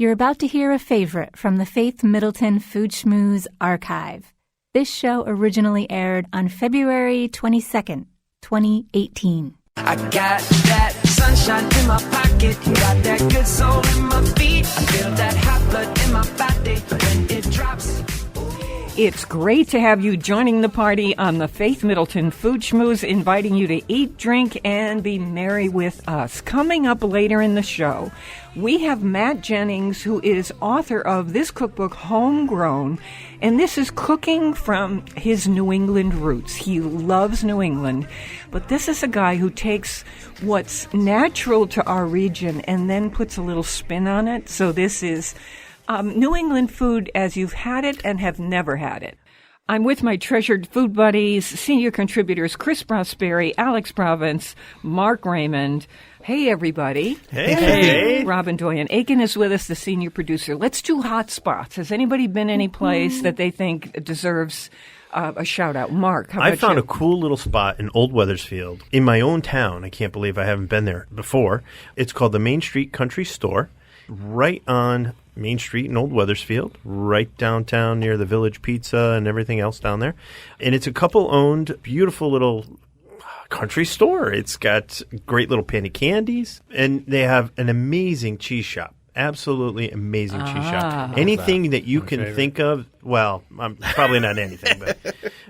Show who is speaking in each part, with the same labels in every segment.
Speaker 1: You're about to hear a favorite from the Faith Middleton Food Schmooze archive. This show originally aired on February 22nd, 2018.
Speaker 2: I got that sunshine in my pocket, got that good soul in my feet. I feel that hot blood in my body when it drops.
Speaker 3: It's great to have you joining the party on the Faith Middleton Food Schmooze, inviting you to eat, drink, and be merry with us. Coming up later in the show, we have Matt Jennings, who is author of this cookbook, Homegrown, and this is cooking from his New England roots. He loves New England, but this is a guy who takes what's natural to our region and then puts a little spin on it. So this is New England food as you've had it and have never had it. I'm with my treasured food buddies, senior contributors Chris Prosperi, Alex Province, Mark Raymond. Hey, everybody.
Speaker 4: Hey.
Speaker 3: Robin Doyen-Aiken is with us, the senior producer. Let's do hot spots. Has anybody been any place that they think deserves a shout-out? Mark, how about
Speaker 4: I found
Speaker 3: you?
Speaker 4: a cool little spot in Old Weathersfield in my own town. I can't believe I haven't been there before. It's called the Main Street Country Store, right on Main Street in Old Weathersfield, right downtown near the Village Pizza and everything else down there. And it's a couple-owned, beautiful little country store. It's got great little penny candies, and they have an amazing cheese shop. Absolutely amazing cheese shop. Anything that you can think of, well, probably not anything, but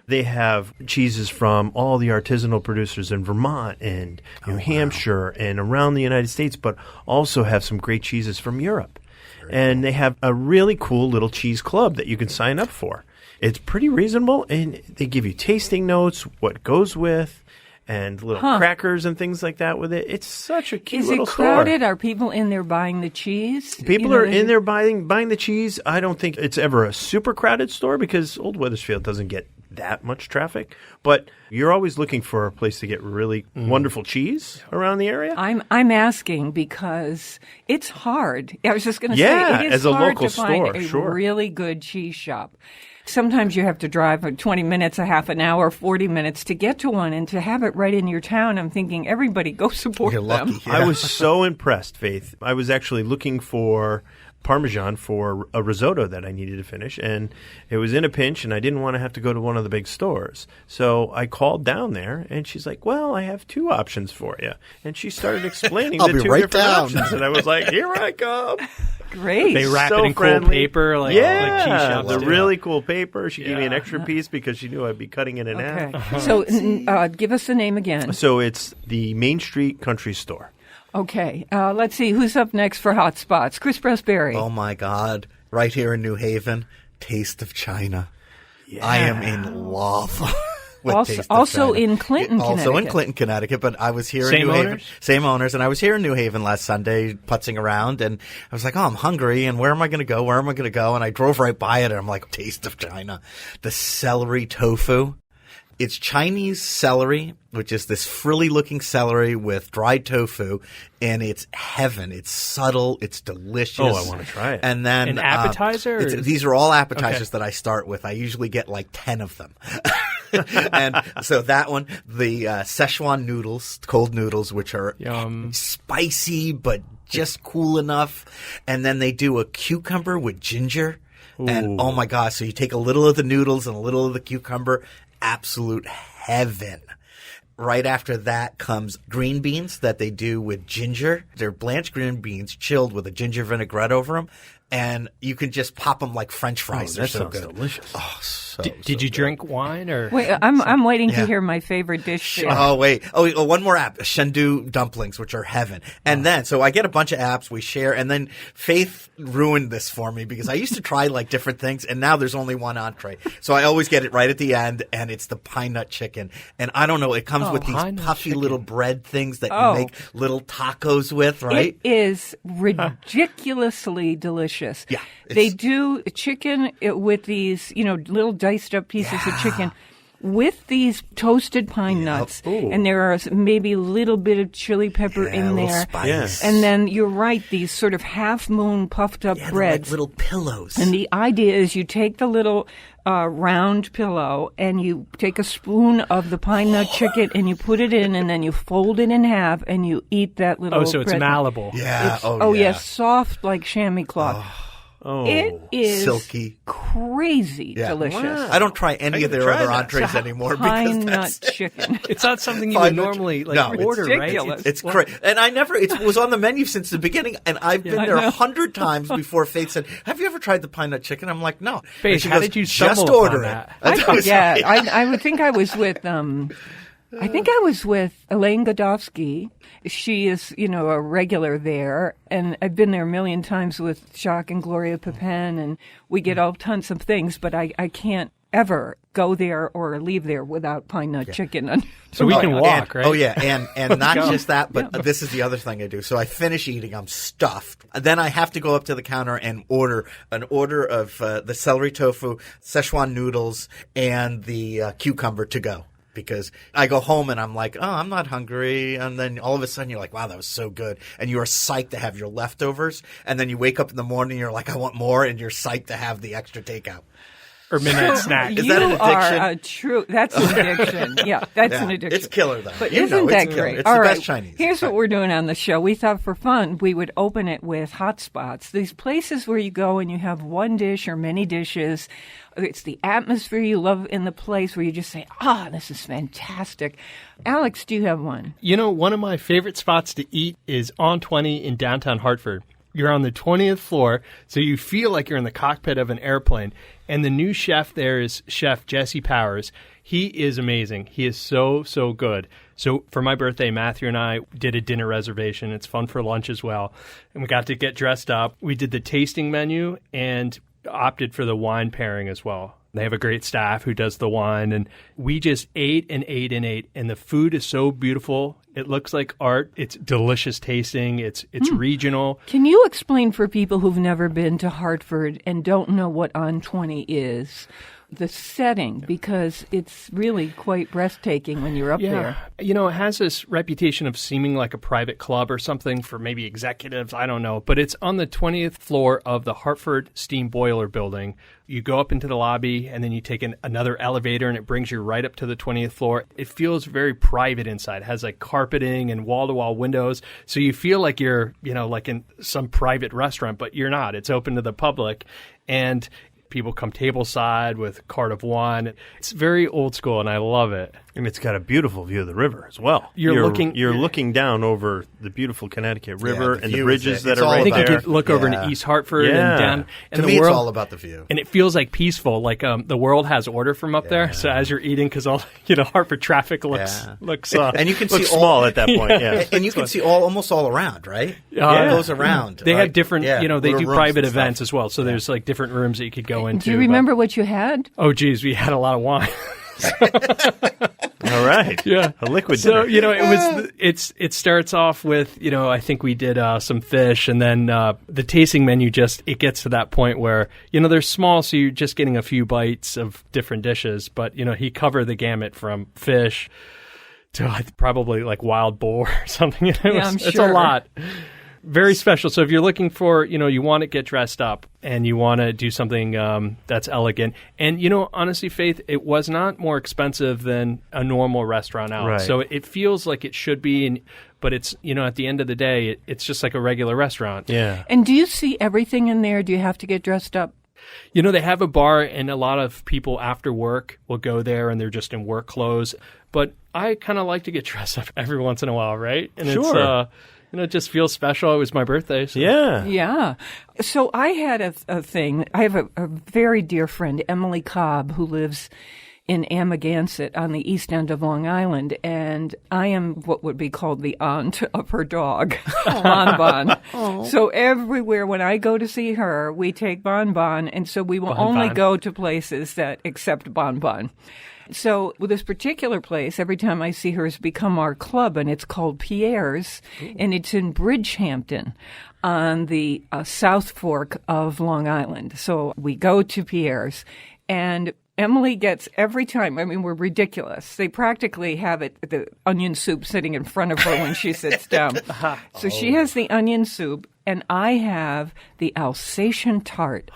Speaker 4: they have cheeses from all the artisanal producers in Vermont and New Hampshire and around the United States, but also have some great cheeses from Europe. And they have a really cool little cheese club that you can sign up for. It's pretty reasonable, and they give you tasting notes, what goes with, and little crackers and things like that with it. It's such a cute little store.
Speaker 3: Is it crowded? Are people in there buying the cheese?
Speaker 4: People are in there buying the cheese. I don't think it's ever a super crowded store because Old Weathersfield doesn't get that much traffic. But you're always looking for a place to get really wonderful cheese around the area.
Speaker 3: I'm asking because it's hard. I was just going to say, it is
Speaker 4: as a
Speaker 3: hard
Speaker 4: local
Speaker 3: to find
Speaker 4: store,
Speaker 3: a really good cheese shop. Sometimes you have to drive 20 minutes, a half an hour, 40 minutes to get to one, and to have it right in your town, I'm thinking, everybody go support
Speaker 5: You're
Speaker 3: them.
Speaker 5: lucky, yeah.
Speaker 4: I was so impressed, Faith. I was actually looking for Parmesan for a risotto that I needed to finish, and it was in a pinch, and I didn't want to have to go to one of the big stores. So I called down there, and she's like, well, I have two options for you. And she started explaining the two different options, and I was like, here I come.
Speaker 3: Great.
Speaker 6: They wrap
Speaker 4: So
Speaker 6: it in
Speaker 4: friendly.
Speaker 6: cool paper, like cheese shops
Speaker 4: the
Speaker 6: do.
Speaker 4: really cool paper. She gave me an extra piece because she knew I'd be cutting it in half.
Speaker 3: So give us the name again.
Speaker 4: So it's the Main Street Country Store.
Speaker 3: Okay. Let's see. Who's up next for Hot Spots? Chris Prosperi.
Speaker 5: Oh, my God. Right here in New Haven, Taste of China. Yeah. I am in love with Taste of
Speaker 3: also
Speaker 5: China.
Speaker 3: in Clinton, Connecticut.
Speaker 5: Also in Clinton, Connecticut, but I was here
Speaker 6: Same
Speaker 5: in New Haven.
Speaker 6: owners?
Speaker 5: Same owners. And I was here in New Haven last Sunday putzing around, and I was like, oh, I'm hungry, and where am I going to go? Where am I going to go? And I drove right by it, and I'm like, Taste of China. The celery tofu. It's Chinese celery, which is this frilly-looking celery with dried tofu, and it's heaven. It's subtle. It's delicious.
Speaker 4: Oh, I want to try it.
Speaker 5: And then
Speaker 6: An appetizer?
Speaker 5: These are all appetizers that I start with. I usually get like 10 of them. And so that one, the Szechuan noodles, cold noodles, which are spicy but just cool enough. And then they do a cucumber with ginger. Ooh. And oh my gosh, so you take a little of the noodles and a little of the cucumber. Absolute heaven. Right after that comes green beans that they do with ginger. They're blanched green beans chilled with a ginger vinaigrette over them. And you can just pop them like French fries. They're so good.
Speaker 4: Delicious.
Speaker 5: Oh, so
Speaker 6: Did you
Speaker 5: good.
Speaker 6: drink wine or?
Speaker 3: Wait, I'm waiting to hear my favorite dish. There.
Speaker 5: Oh, wait. Oh, one more app. Shendu dumplings, which are heaven. And then, so I get a bunch of apps we share, and then Faith ruined this for me because I used to try like different things, and now there's only one entree. So I always get it right at the end, and it's the pine nut chicken. And I don't know, it comes with these puffy little bread things that you make little tacos with, right?
Speaker 3: It is ridiculously delicious.
Speaker 5: Yeah.
Speaker 3: They do chicken with these, little diced up pieces of chicken. with these toasted pine nuts, and there are maybe a little bit of chili pepper in there.
Speaker 5: Spice.
Speaker 3: And then you're right, these sort of half-moon puffed up
Speaker 5: they're
Speaker 3: breads.
Speaker 5: like little pillows.
Speaker 3: And the idea is you take the little round pillow and you take a spoon of the pine nut chicken and you put it in and then you fold it in half and you eat that little
Speaker 6: so it's
Speaker 3: bread.
Speaker 6: malleable.
Speaker 5: Yeah.
Speaker 3: Yes, soft like chamois cloth. It is
Speaker 5: silky,
Speaker 3: crazy delicious.
Speaker 4: Wow.
Speaker 5: I don't try any of their
Speaker 4: try
Speaker 5: other
Speaker 4: that.
Speaker 5: entrees anymore
Speaker 3: Pine
Speaker 5: because
Speaker 3: nut
Speaker 5: that's
Speaker 3: chicken.
Speaker 6: It's not something you
Speaker 5: Pine
Speaker 6: would
Speaker 5: nut-
Speaker 6: normally
Speaker 5: No, it's
Speaker 6: order,
Speaker 3: ridiculous.
Speaker 6: right?
Speaker 5: it's crazy. And it was on the menu since the beginning, and I've been there 100 times before Faith said, "Have you ever tried the pine nut chicken?" I'm like, "No." And
Speaker 6: Faith,
Speaker 5: she
Speaker 6: how
Speaker 5: goes,
Speaker 6: did you
Speaker 5: just
Speaker 6: stumble
Speaker 5: order
Speaker 6: upon
Speaker 5: it?
Speaker 6: that?
Speaker 3: I
Speaker 5: That's what
Speaker 3: forget.
Speaker 5: saying.
Speaker 3: I would think I was with I think I was with Elaine Godofsky. She is, a regular there, and I've been there a million times with Jacques and Gloria Pepin, and we get all tons of things, but I can't ever go there or leave there without pine nut chicken.
Speaker 6: So we can walk, right?
Speaker 5: Oh yeah, and not just that, but this is the other thing I do. So I finish eating, I'm stuffed. Then I have to go up to the counter and order an order of the celery tofu, Szechuan noodles, and the cucumber to go. Because I go home and I'm like, oh, I'm not hungry. And then all of a sudden you're like, wow, that was so good. And you are psyched to have your leftovers. And then you wake up in the morning and you're like, I want more. And you're psyched to have the extra takeout.
Speaker 6: Or midnight snack.
Speaker 5: Is that an addiction?
Speaker 3: That's an addiction. Yeah, that's an addiction.
Speaker 5: It's killer, though.
Speaker 3: But
Speaker 5: You
Speaker 3: isn't
Speaker 5: know,
Speaker 3: that
Speaker 5: it's
Speaker 3: great?
Speaker 5: It's
Speaker 3: All
Speaker 5: the
Speaker 3: right,
Speaker 5: best Chinese.
Speaker 3: here's what we're doing on the show. We thought for fun we would open it with hot spots. These places where you go and you have one dish or many dishes. It's the atmosphere you love in the place where you just say, this is fantastic. Alex, do you have one?
Speaker 6: One of my favorite spots to eat is on 20 in downtown Hartford. You're on the 20th floor, so you feel like you're in the cockpit of an airplane. And the new chef there is Chef Jesse Powers. He is amazing. He is so, so good. So for my birthday, Matthew and I did a dinner reservation. It's fun for lunch as well. And we got to get dressed up. We did the tasting menu and opted for the wine pairing as well. They have a great staff who does the wine, and we just ate and ate and ate, and the food is so beautiful. It looks like art. It's delicious tasting. It's regional.
Speaker 3: Can you explain for people who've never been to Hartford and don't know what On 20 is, the setting, because it's really quite breathtaking when you're up there.
Speaker 6: It has this reputation of seeming like a private club or something for maybe executives. I don't know. But it's on the 20th floor of the Hartford Steam Boiler Building. You go up into the lobby, and then you take another elevator, and it brings you right up to the 20th floor. It feels very private inside. It has like carpeting and wall-to-wall windows. So you feel like you're, like in some private restaurant, but you're not. It's open to the public. And people come tableside with a cart of wine. It's very old school, and I love it.
Speaker 4: And it's got a beautiful view of the river as well.
Speaker 6: You're
Speaker 4: looking down over the beautiful Connecticut River
Speaker 5: the
Speaker 4: and the
Speaker 5: view
Speaker 4: bridges
Speaker 5: is
Speaker 4: that
Speaker 5: it's
Speaker 4: are
Speaker 5: all
Speaker 4: right
Speaker 6: I think
Speaker 4: there.
Speaker 6: you could look over into East Hartford and down. And
Speaker 5: to
Speaker 6: the
Speaker 5: me,
Speaker 6: world,
Speaker 5: it's all about the view.
Speaker 6: and it feels like peaceful, like the world has order from up there. So as you're eating, because all Hartford traffic looks
Speaker 5: and you can see
Speaker 4: small at that point. Yeah.
Speaker 5: And you can see almost all around, right? It goes around.
Speaker 6: They have different, they
Speaker 5: little
Speaker 6: do
Speaker 5: rooms
Speaker 6: private
Speaker 5: and stuff.
Speaker 6: events as well. So there's like different rooms that you could go into.
Speaker 3: Do you remember what you had?
Speaker 6: Oh, geez, we had a lot of wine.
Speaker 4: All right.
Speaker 6: Yeah.
Speaker 4: A liquid
Speaker 6: So,
Speaker 4: dinner.
Speaker 6: it starts off with, I think we did some fish, and then the tasting menu it gets to that point where, they're small, so you're just getting a few bites of different dishes. But, he covered the gamut from fish to probably like wild boar or something. It's a lot. Very special. So if you're looking for, you want to get dressed up and you want to do something that's elegant. And, honestly, Faith, it was not more expensive than a normal restaurant out.
Speaker 4: Right.
Speaker 6: So it feels like it should be, but it's, at the end of the day, it's just like a regular restaurant.
Speaker 4: Yeah.
Speaker 3: And do you see everything in there? Do you have to get dressed up?
Speaker 6: They have a bar, and a lot of people after work will go there, and they're just in work clothes. But I kind of like to get dressed up every once in a while, right? And
Speaker 4: Sure.
Speaker 6: it just feels special. It was my birthday. So.
Speaker 4: Yeah.
Speaker 3: Yeah. So I had a thing. I have a very dear friend, Emily Cobb, who lives in Amagansett on the east end of Long Island, and I am what would be called the aunt of her dog, Bon Bon. So everywhere when I go to see her, we take Bon Bon, and so we will only go to places that accept Bon Bon. So with this particular place, every time I see her, it's become our club, and it's called Pierre's, and it's in Bridgehampton on the South Fork of Long Island. So we go to Pierre's, and Emily gets every time. I mean, we're ridiculous. They practically have the onion soup sitting in front of her when she sits down. So she has the onion soup, and I have the Alsatian tart.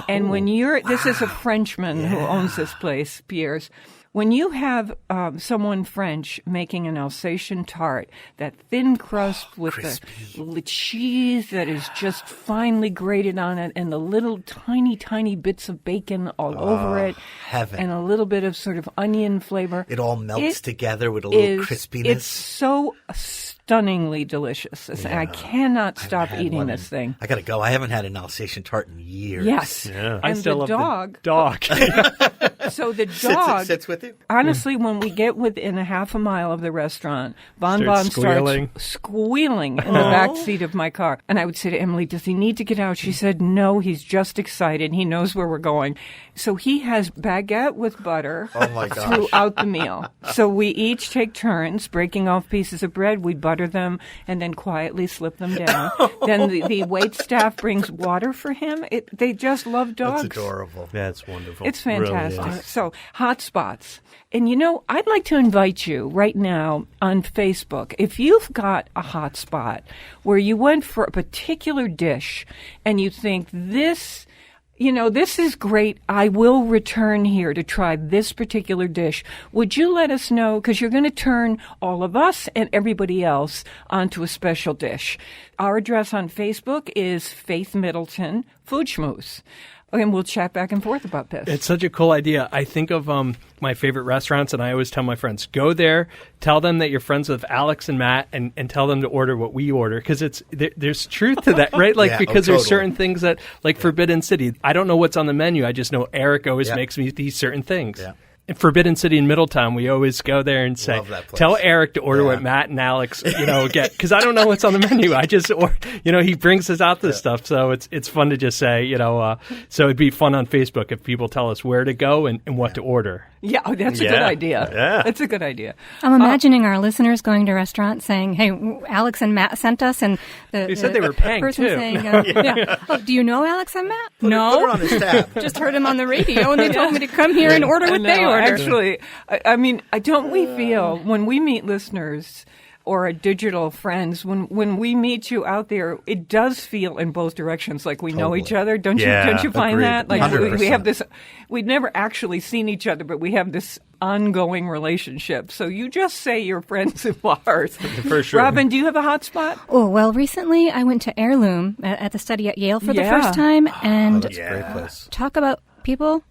Speaker 3: And when this is a Frenchman who owns this place, Pierre's. When you have someone French making an Alsatian tart, that thin crust with the cheese that is just finely grated on it and the little tiny, tiny bits of bacon all over it,
Speaker 5: heaven.
Speaker 3: And a little bit of sort of onion flavor.
Speaker 5: It all melts together with a little crispiness.
Speaker 3: It's so stunningly delicious. I cannot stop eating this thing.
Speaker 5: I got to go. I haven't had an Alsatian tart in years.
Speaker 3: Yes.
Speaker 4: Yeah.
Speaker 6: I still love
Speaker 3: dog.
Speaker 6: the dog.
Speaker 3: So the dog
Speaker 5: sits with you?
Speaker 3: Honestly, when we get within a half a mile of the restaurant, Bon starts squealing in the back seat of my car. And I would say to Emily, does he need to get out? She said, no, he's just excited. He knows where we're going. So he has baguette with butter throughout the meal. So we each take turns breaking off pieces of bread. We butter them and then quietly slip them down. Then the wait staff brings water for him. They just love dogs.
Speaker 5: That's adorable.
Speaker 4: That's wonderful.
Speaker 3: It's fantastic.
Speaker 4: Really is.
Speaker 3: So, hot spots. And I'd like to invite you right now on Facebook. If you've got a hot spot where you went for a particular dish and you think this is great, I will return here to try this particular dish, would you let us know? Because you're going to turn all of us and everybody else onto a special dish. Our address on Facebook is Faith Middleton Food Schmooze. And we'll chat back and forth about this.
Speaker 6: It's such a cool idea. I think of my favorite restaurants, and I always tell my friends, go there, tell them that you're friends with Alex and Matt, and tell them to order what we order. Because there's truth to that, right? Like, because there's certain things that, like Forbidden City, I don't know what's on the menu. I just know Eric always makes me these certain things. Yeah. In Forbidden City in Middletown, we always go there and say, tell Eric to order what Matt and Alex, get. Because I don't know what's on the menu. I just, he brings us out this stuff. So it's fun to just say, so it'd be fun on Facebook if people tell us where to go and what to order.
Speaker 3: Yeah, that's a good idea. Yeah. That's a good idea.
Speaker 1: I'm imagining our listeners going to restaurants saying, hey, Alex and Matt sent us, and
Speaker 6: they said they were paying
Speaker 1: person
Speaker 6: too.
Speaker 1: saying, oh, do you know Alex and Matt?
Speaker 5: Put it on his tab.
Speaker 1: Just heard him on the radio, and they told me to come here and order what they ordered.
Speaker 3: Actually, I mean, don't we feel when we meet listeners or digital friends, when we meet you out there, it does feel in both directions like we know each other. Don't you find
Speaker 5: agreed.
Speaker 3: that? Like
Speaker 5: 100%.
Speaker 3: we have this, we'd never actually seen each other, but we have this ongoing relationship. So you just say you're friends of ours.
Speaker 4: For sure.
Speaker 3: Robin, do you have a hot spot?
Speaker 1: Oh, well, recently I went to Heirloom at the study at Yale for the first time, and
Speaker 5: that's a great place.
Speaker 1: Talk about people.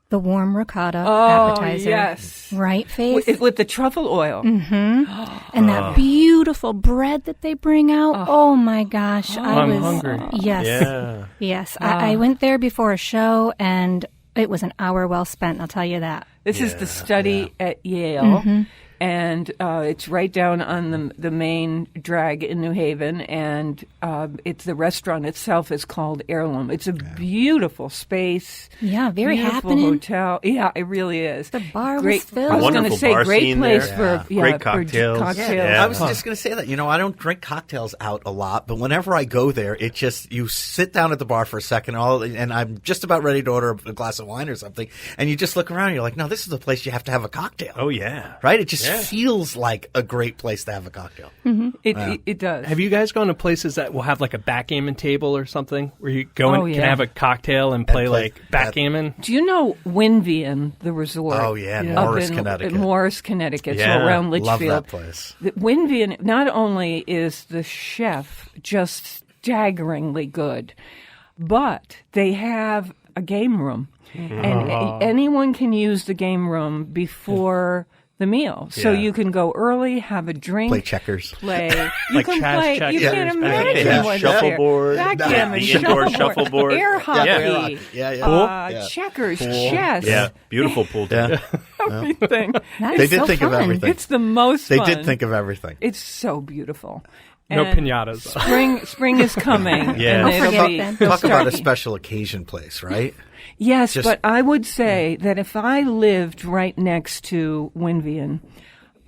Speaker 1: The warm ricotta appetizer.
Speaker 3: Yes.
Speaker 1: Right, Faith?
Speaker 3: With the truffle oil.
Speaker 1: Mm-hmm. And that beautiful bread that they bring out. Oh my gosh.
Speaker 6: I'm hungry.
Speaker 1: Yes.
Speaker 4: Yeah.
Speaker 1: Yes. I went there before a show, and it was an hour well spent, I'll tell you that.
Speaker 3: This is the study at Yale. And it's right down on the main drag in New Haven, and it's the restaurant itself is called Heirloom. It's a beautiful space.
Speaker 1: Yeah, very
Speaker 3: beautiful
Speaker 1: happening.
Speaker 3: hotel. Yeah, it really is.
Speaker 1: The bar
Speaker 3: great,
Speaker 1: was filled.
Speaker 3: I was going to
Speaker 4: Wonderful
Speaker 3: say
Speaker 4: bar
Speaker 3: great
Speaker 4: scene
Speaker 3: place
Speaker 4: there.
Speaker 3: for
Speaker 4: Great cocktails.
Speaker 3: For cocktails.
Speaker 5: I was just going to say that. I don't drink cocktails out a lot, but whenever I go there, it just you sit down at the bar for a second, and I'm just about ready to order a glass of wine or something, and you just look around, and you're like, no, this is the place you have to have a cocktail.
Speaker 4: Oh, yeah.
Speaker 5: Right? It just feels like a great place to have a cocktail.
Speaker 3: It does.
Speaker 6: Have you guys gone to places that will have like a backgammon table or something where you go and can have a cocktail and play like backgammon?
Speaker 3: Do you know Winvian, the resort?
Speaker 5: Oh, yeah, Morris, Connecticut.
Speaker 3: Morris, Connecticut, so
Speaker 4: Yeah,
Speaker 3: around Litchfield.
Speaker 5: Love that place.
Speaker 3: Winvian, not only is the chef just staggeringly good, but they have a game room. And anyone can use the game room before the meal. So you can go early, have a drink.
Speaker 5: Play checkers.
Speaker 3: You
Speaker 6: Like
Speaker 3: can
Speaker 6: Chaz
Speaker 3: play.
Speaker 6: checkers.
Speaker 3: You can't imagine
Speaker 4: Yeah.
Speaker 3: what's
Speaker 4: Shuffleboard.
Speaker 3: there. Backgammon,
Speaker 4: The indoor shuffleboard.
Speaker 3: air hockey,
Speaker 5: Yeah.
Speaker 3: checkers, chess,
Speaker 4: Yeah. Beautiful pool table.
Speaker 3: everything.
Speaker 1: That
Speaker 5: They
Speaker 1: is
Speaker 5: did
Speaker 1: so
Speaker 5: think of
Speaker 1: fun.
Speaker 5: everything.
Speaker 3: It's the most
Speaker 5: They
Speaker 3: fun.
Speaker 5: did think of everything.
Speaker 3: It's so beautiful.
Speaker 6: No
Speaker 3: And
Speaker 6: pinatas.
Speaker 3: Spring is coming.
Speaker 4: Yeah.
Speaker 3: And
Speaker 1: I'll
Speaker 3: it'll
Speaker 1: forget
Speaker 3: be-
Speaker 1: it then.
Speaker 3: it'll
Speaker 5: Talk about a
Speaker 3: start-
Speaker 5: special occasion place, right?
Speaker 3: Yes,
Speaker 5: Just-
Speaker 3: but I would say that if I lived right next to Winvian,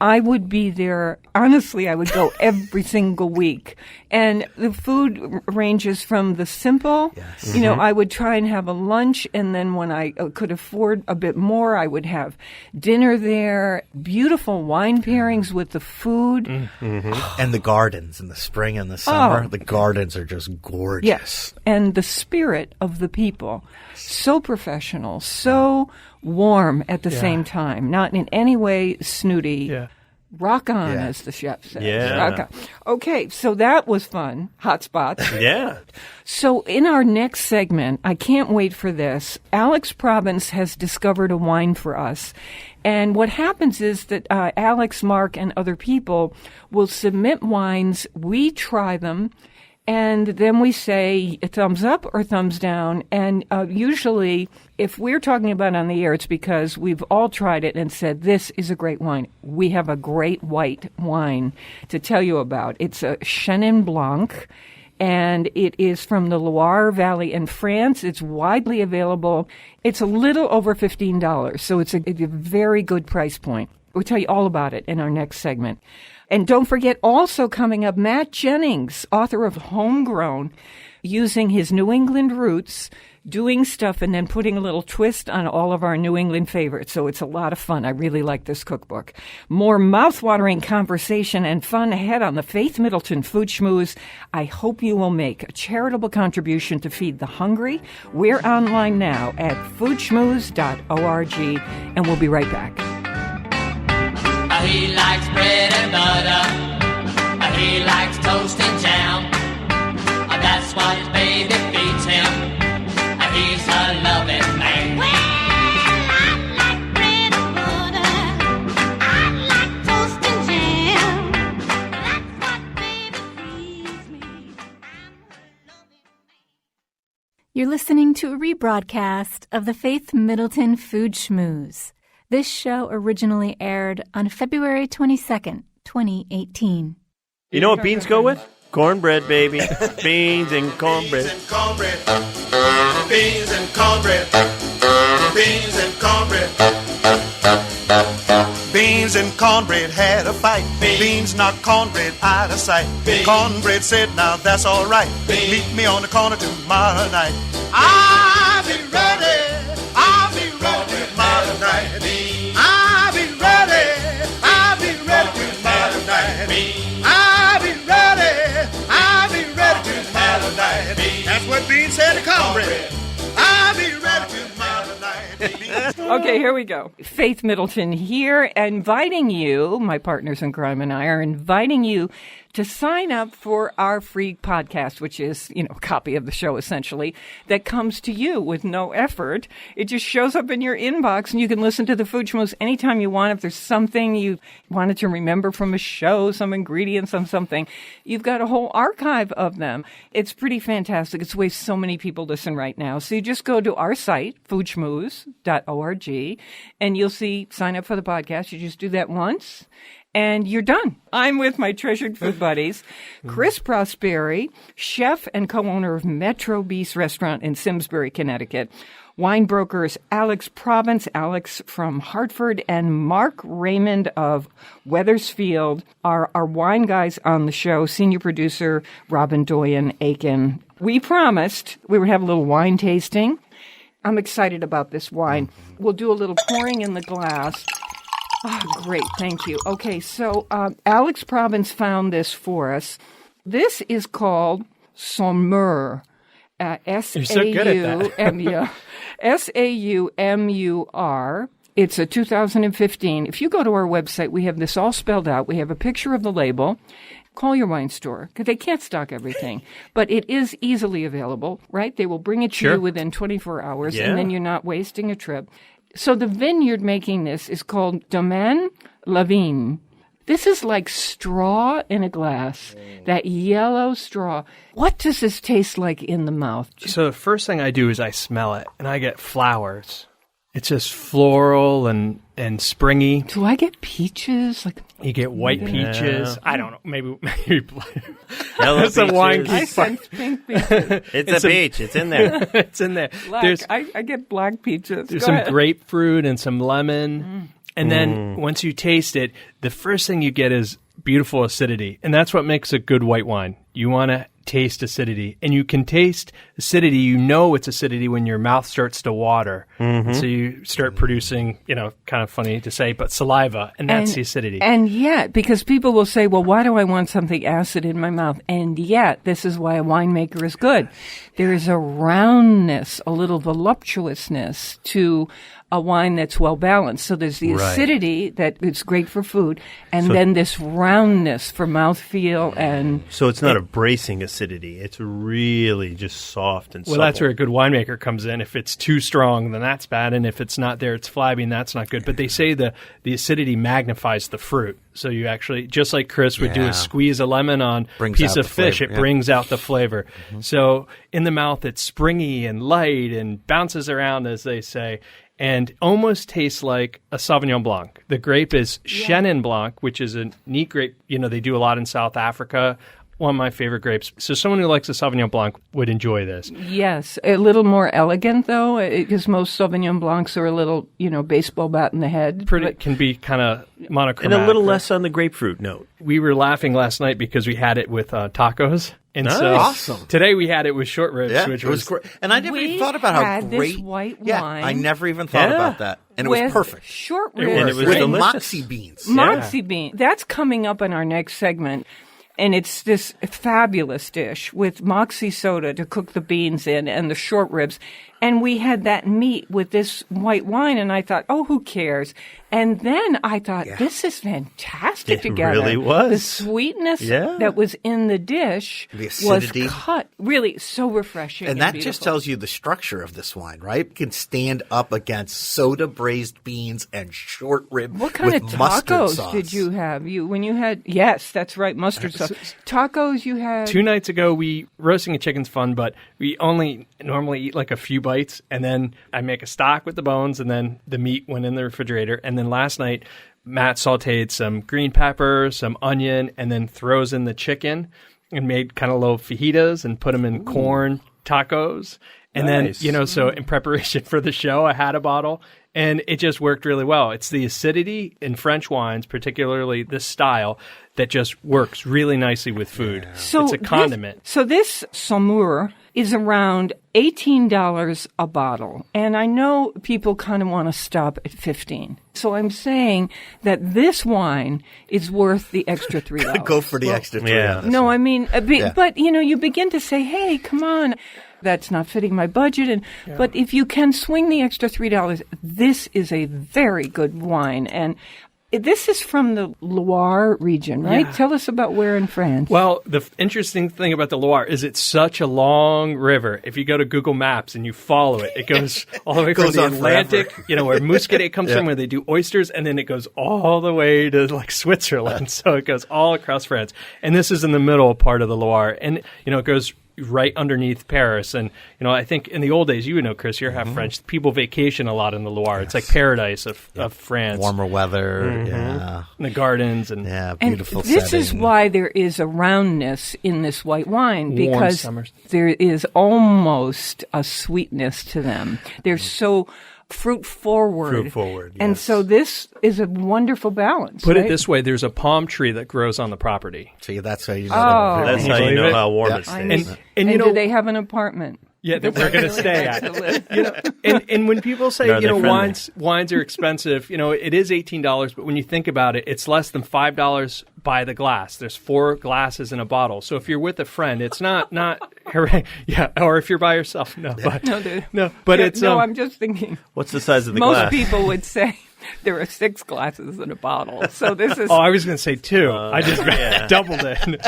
Speaker 3: I would be there. Honestly, I would go every single week. And the food ranges from the simple.
Speaker 5: Yes.
Speaker 3: You know, I would try and have a lunch, and then when I could afford a bit more, I would have dinner there. Beautiful wine pairings with the food.
Speaker 5: And the gardens in the spring and the summer. The gardens are just gorgeous.
Speaker 3: Yes. And the spirit of the people. So professional, so warm at the same time, not in any way snooty.
Speaker 6: Yeah.
Speaker 3: Rock on, as the chef says.
Speaker 4: Yeah.
Speaker 3: Rock on. Okay, so that was fun. Hot spots.
Speaker 4: Yeah.
Speaker 3: So in our next segment, I can't wait for this. Alex Province has discovered a wine for us. And what happens is that Alex, Mark, and other people will submit wines. We try them. And then we say thumbs up or thumbs down. And usually, if we're talking about it on the air, it's because we've all tried it and said, this is a great wine. We have a great white wine to tell you about. It's a Chenin Blanc, and it is from the Loire Valley in France. It's widely available. It's a little over $15, so it's a very good price point. We'll tell you all about it in our next segment. And don't forget, also coming up, Matt Jennings, author of Homegrown, using his New England roots, doing stuff and then putting a little twist on all of our New England favorites. So it's a lot of fun. I really like this cookbook. More mouth-watering conversation and fun ahead on the Faith Middleton Food Schmooze. I hope you will make a charitable contribution to feed the hungry. We're online now at foodschmooze.org, and we'll be right back.
Speaker 2: He likes bread and butter. He likes toast and jam. That's what his baby feeds him. He's a loving man.
Speaker 7: Well, I like bread and butter. I like toast and jam. That's what baby feeds me. I'm a loving man.
Speaker 1: You're listening to a rebroadcast of the Faith Middleton Food Schmooze. This show originally aired on February 22nd, 2018.
Speaker 4: You know what beans go with? Cornbread, baby. Beans and cornbread.
Speaker 8: Beans and cornbread. Beans and cornbread. Beans and cornbread. Beans and cornbread had a fight. Beans knocked cornbread out of sight. Cornbread said, now that's all right. Meet me on the corner tomorrow night. I'll be ready. I'll be ready tomorrow night. I'll be ready. I'll be ready tomorrow night. I'll be ready. I'll be ready tomorrow night. That's what Beans said to cornbread. I'll be ready tomorrow night.
Speaker 3: Okay, here we go. Faith Middleton here, inviting you, my partners in crime and I are inviting you to sign up for our free podcast, which is, a copy of the show essentially, that comes to you with no effort. It just shows up in your inbox and you can listen to the Food Schmooze anytime you want. If there's something you wanted to remember from a show, some ingredients, something, you've got a whole archive of them. It's pretty fantastic. It's the way so many people listen right now. So you just go to our site, foodschmooze.org, and you'll see sign up for the podcast. You just do that once. And you're done. I'm with my treasured food buddies, Chris Prosperi, chef and co-owner of Metro Beast Restaurant in Simsbury, Connecticut. Wine brokers Alex Province, Alex from Hartford, and Mark Raymond of Weathersfield are our wine guys on the show, senior producer Robin Doyen-Aiken. We promised we would have a little wine tasting. I'm excited about this wine. We'll do a little pouring in the glass. Oh, great. Thank you. Okay, so Alex Province found this for us. This is called Saumur.
Speaker 6: You're so good at that.
Speaker 3: Saumur. It's a 2015. If you go to our website, we have this all spelled out. We have a picture of the label. Call your wine store, because they can't stock everything. But it is easily available, right? They will bring it to you within 24 hours, and then you're not wasting a trip. So the vineyard making this is called Domaine La Vigne. This is like straw in a glass, that yellow straw. What does this taste like in the mouth?
Speaker 6: So the first thing I do is I smell it, and I get flowers. It's just floral and springy.
Speaker 3: Do I get peaches?
Speaker 6: You get white peaches. I don't know. Maybe
Speaker 4: Yellow
Speaker 6: that's a wine
Speaker 3: I
Speaker 6: keep.
Speaker 3: sense pink peaches.
Speaker 4: It's a peach. It's in there.
Speaker 6: It's in there.
Speaker 3: Black. I get black peaches.
Speaker 6: There's
Speaker 3: Go
Speaker 6: some
Speaker 3: ahead.
Speaker 6: grapefruit and some lemon. And then once you taste it, the first thing you get is beautiful acidity. And that's what makes a good white wine. You want to taste acidity. And you can taste acidity. You know it's acidity when your mouth starts to water. And so you start producing, kind of funny to say, but saliva. And that's the acidity.
Speaker 3: And yet, because people will say, well, why do I want something acid in my mouth? And yet, this is why a winemaker is good. There is a roundness, a little voluptuousness to a wine that's well balanced. So there's the acidity that is great for food, and then this roundness for mouthfeel. And
Speaker 4: so it's not a bracing acidity. It's really just soft and
Speaker 6: well,
Speaker 4: supple.
Speaker 6: that's where a good winemaker comes in. If it's too strong, then that's bad. And if it's not there, it's flabby, and that's not good. But they say the acidity magnifies the fruit. So you actually, just like Chris would do a squeeze a lemon on a piece of fish, it brings out the flavor. So in the mouth, it's springy and light and bounces around, as they say, and almost tastes like a Sauvignon Blanc. The grape is Chenin Blanc, which is a neat grape. They do a lot in South Africa. One of my favorite grapes. So someone who likes a Sauvignon Blanc would enjoy this.
Speaker 3: yes, a little more elegant, though, because most Sauvignon Blancs are a little, baseball bat in the head.
Speaker 6: It can be kind of monochromatic.
Speaker 4: And a little less on the grapefruit note.
Speaker 6: We were laughing last night because we had it with tacos. And so
Speaker 5: Awesome.
Speaker 6: today we had it with short ribs,
Speaker 5: Yeah,
Speaker 6: which
Speaker 5: it was great. And I never
Speaker 3: We
Speaker 5: even thought about how
Speaker 3: had this
Speaker 5: great
Speaker 3: white
Speaker 5: Yeah,
Speaker 3: wine
Speaker 5: I never even thought about that, and it was
Speaker 3: with
Speaker 5: perfect.
Speaker 3: Short
Speaker 4: And
Speaker 3: ribs.
Speaker 4: it was
Speaker 5: with
Speaker 4: delicious.
Speaker 5: Moxie beans.
Speaker 3: Moxie bean. That's coming up in our next segment. And it's this fabulous dish with Moxie soda to cook the beans in and the short ribs. And we had that meat with this white wine, and I thought, oh, who cares? And then I thought, this is fantastic
Speaker 4: It
Speaker 3: together.
Speaker 4: really was.
Speaker 3: The sweetness that was in the dish
Speaker 5: The
Speaker 3: was
Speaker 5: acidity.
Speaker 3: cut. Really so refreshing.
Speaker 5: And that
Speaker 3: beautiful.
Speaker 5: just tells you the structure of this wine, right? It can stand up against soda braised beans and short rib
Speaker 3: What kind
Speaker 5: with
Speaker 3: of
Speaker 5: mustard
Speaker 3: tacos
Speaker 5: sauce.
Speaker 3: did you have? Yes, that's right, mustard sauce. Tacos you had.
Speaker 6: 2 nights ago, roasting a chicken's fun, but we only normally eat like a few bites, and then I make a stock with the bones, and then the meat went in the refrigerator. And then last night, Matt sauteed some green pepper, some onion, and then throws in the chicken and made kind of little fajitas and put them in corn tacos. And
Speaker 4: Nice.
Speaker 6: then, so in preparation for the show, I had a bottle, and it just worked really well. It's the acidity in French wines, particularly this style, that just works really nicely with food.
Speaker 3: So
Speaker 6: it's a condiment.
Speaker 3: This Saumur is around $18 a bottle. And I know people kind of want to stop at $15. So I'm saying that this wine is worth the extra $3.
Speaker 5: Go for the extra $3.
Speaker 4: yeah.
Speaker 5: on this
Speaker 3: No,
Speaker 5: one.
Speaker 3: I mean, but you begin to say, hey, come on. That's not fitting my budget. But if you can swing the extra $3, this is a very good wine. And this is from the Loire region, right?
Speaker 6: Yeah.
Speaker 3: Tell us about where in France.
Speaker 6: Well, the interesting thing about the Loire is it's such a long river. If you go to Google Maps and you follow it, it goes all the way from
Speaker 5: Goes
Speaker 6: the
Speaker 5: on
Speaker 6: Atlantic,
Speaker 5: forever.
Speaker 6: where Muscadet comes from, where they do oysters, and then it goes all the way to like Switzerland. So it goes all across France. And this is in the middle part of the Loire. And, it goes right underneath Paris. And, I think in the old days, you would know, Chris, you're half French. People vacation a lot in the Loire. It's like paradise of France.
Speaker 5: Warmer weather, yeah.
Speaker 6: And the gardens and
Speaker 5: Yeah,
Speaker 3: And
Speaker 5: beautiful
Speaker 3: this
Speaker 5: setting.
Speaker 3: is why there is a roundness in this white wine,
Speaker 6: Warm
Speaker 3: because
Speaker 6: summers.
Speaker 3: there is almost a sweetness to them. They're so fruit forward.
Speaker 4: Fruit forward,
Speaker 3: And
Speaker 4: yes.
Speaker 3: so this is a wonderful balance.
Speaker 6: Put
Speaker 3: right?
Speaker 6: it this way, there's a palm tree that grows on the property.
Speaker 5: See, that's how you know.
Speaker 3: Oh.
Speaker 5: they're
Speaker 4: That's
Speaker 5: very-
Speaker 4: how you
Speaker 6: believe
Speaker 4: know
Speaker 6: it?
Speaker 4: how warm
Speaker 5: Yeah.
Speaker 4: it
Speaker 3: I
Speaker 4: stays.
Speaker 3: mean,
Speaker 6: And
Speaker 3: and
Speaker 6: you know,
Speaker 3: do they have an apartment?
Speaker 6: yeah, that we're going to stay at. And when people say,
Speaker 4: Are they friendly?
Speaker 6: wines are expensive, it is $18, but when you think about it, it's less than $5 by the glass. There's 4 glasses in a bottle. So if you're with a friend, it's not yeah, or if you're by yourself, no. But, but
Speaker 3: Yeah,
Speaker 6: it's
Speaker 3: I'm just thinking.
Speaker 4: What's the size of the
Speaker 3: Most
Speaker 4: glass?
Speaker 3: people would say there are 6 glasses in a bottle. So this is.
Speaker 6: Oh, I was going to say 2. I just doubled it.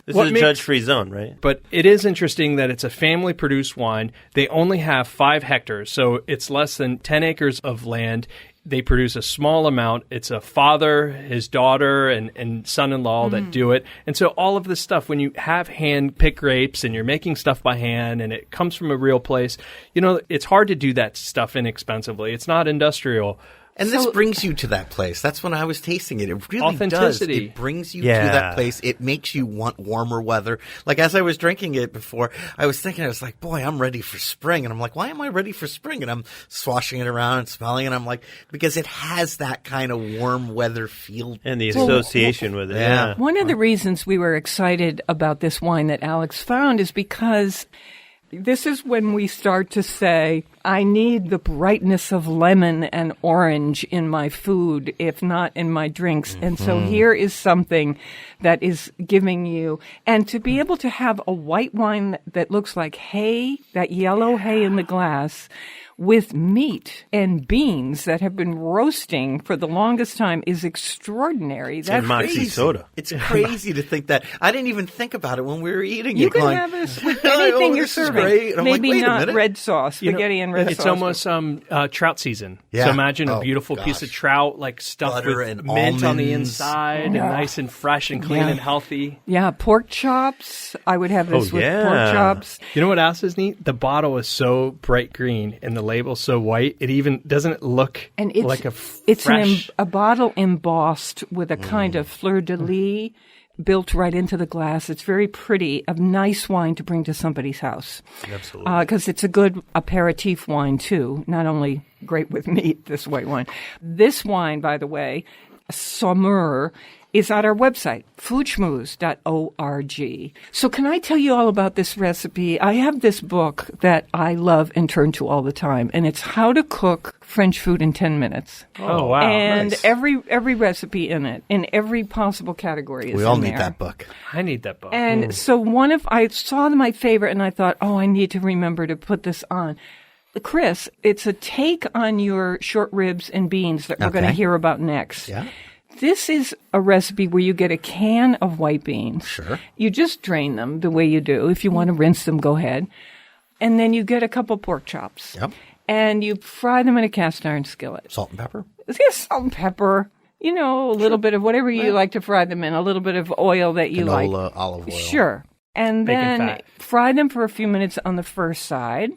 Speaker 4: This
Speaker 6: What
Speaker 4: is a
Speaker 6: makes-
Speaker 4: judge-free zone, right?
Speaker 6: But it is interesting that it's a family-produced wine. They only have 5 hectares, so it's less than 10 acres of land. They produce a small amount. It's a father, his daughter, and son-in-law that do it. And so all of this stuff, when you have hand-picked grapes and you're making stuff by hand and it comes from a real place, it's hard to do that stuff inexpensively. It's not industrial.
Speaker 5: And this brings you to that place. That's when I was tasting it. It really does.
Speaker 6: Authenticity.
Speaker 5: It brings you to that place. It makes you want warmer weather. Like, as I was drinking it before, I was thinking, I was like, boy, I'm ready for spring. And I'm like, why am I ready for spring? And I'm swashing it around and smelling it. And I'm like, because it has that kind of warm weather feel.
Speaker 4: And the association with it. Yeah.
Speaker 3: One of the reasons we were excited about this wine that Alex found is because this is when we start to say, I need the brightness of lemon and orange in my food, if not in my drinks. And so here is something that is giving you, and to be able to have a white wine that looks like hay, that yellow hay in the glass, with meat and beans that have been roasting for the longest time is extraordinary. That's
Speaker 4: and Moxie
Speaker 5: crazy.
Speaker 4: soda.
Speaker 5: It's crazy to think that. I didn't even think about it when we were eating
Speaker 3: You
Speaker 5: it.
Speaker 3: can
Speaker 5: going,
Speaker 3: have this with anything you're
Speaker 5: this is
Speaker 3: serving.
Speaker 5: great. And I'm
Speaker 3: Maybe
Speaker 5: like, wait a
Speaker 3: not
Speaker 5: minute.
Speaker 3: red sauce, spaghetti and red sauce.
Speaker 6: It's almost trout season.
Speaker 5: Yeah.
Speaker 6: So imagine a
Speaker 5: Oh,
Speaker 6: beautiful piece of
Speaker 5: gosh.
Speaker 6: trout, like stuffed
Speaker 5: Butter
Speaker 6: with
Speaker 5: and
Speaker 6: mint on the
Speaker 5: almonds.
Speaker 6: inside, and nice and fresh and clean and healthy.
Speaker 3: Yeah, pork chops. I would have this with pork chops.
Speaker 6: You know what else is neat? The bottle is so bright green and the label's so white. It even doesn't look
Speaker 3: And it's,
Speaker 6: like
Speaker 3: it's
Speaker 6: fresh.
Speaker 3: a bottle embossed with a kind of fleur-de-lis built right into the glass. It's very pretty, a nice wine to bring to somebody's house.
Speaker 4: Absolutely.
Speaker 3: Because it's a good aperitif wine, too. Not only great with meat, this white wine. This wine, by the way, Saumur, is at our website, foodschmooze.org. So can I tell you all about this recipe? I have this book that I love and turn to all the time, and it's How to Cook French Food in 10 Minutes.
Speaker 6: Oh, wow.
Speaker 3: And
Speaker 5: nice.
Speaker 3: every recipe in it, in every possible category is
Speaker 5: We all
Speaker 3: in
Speaker 5: need
Speaker 3: there.
Speaker 5: that book.
Speaker 6: I need that book.
Speaker 3: And so I saw my favorite, and I thought, I need to remember to put this on. Chris, it's a take on your short ribs and beans that we're going to
Speaker 5: Okay.
Speaker 3: hear about next.
Speaker 5: Yeah.
Speaker 3: This is a recipe where you get a can of white beans.
Speaker 5: Sure.
Speaker 3: You just drain them the way you do. If you want to rinse them, go ahead. And then you get a couple pork chops.
Speaker 5: Yep.
Speaker 3: And you fry them in a cast iron skillet.
Speaker 5: Salt and pepper.
Speaker 3: Just salt and pepper. A little bit of whatever you like to fry them in. A little bit of oil that you like.
Speaker 5: Canola, olive oil.
Speaker 3: Sure. And
Speaker 6: Bacon
Speaker 3: then
Speaker 6: fat.
Speaker 3: fry them for a few minutes on the first side.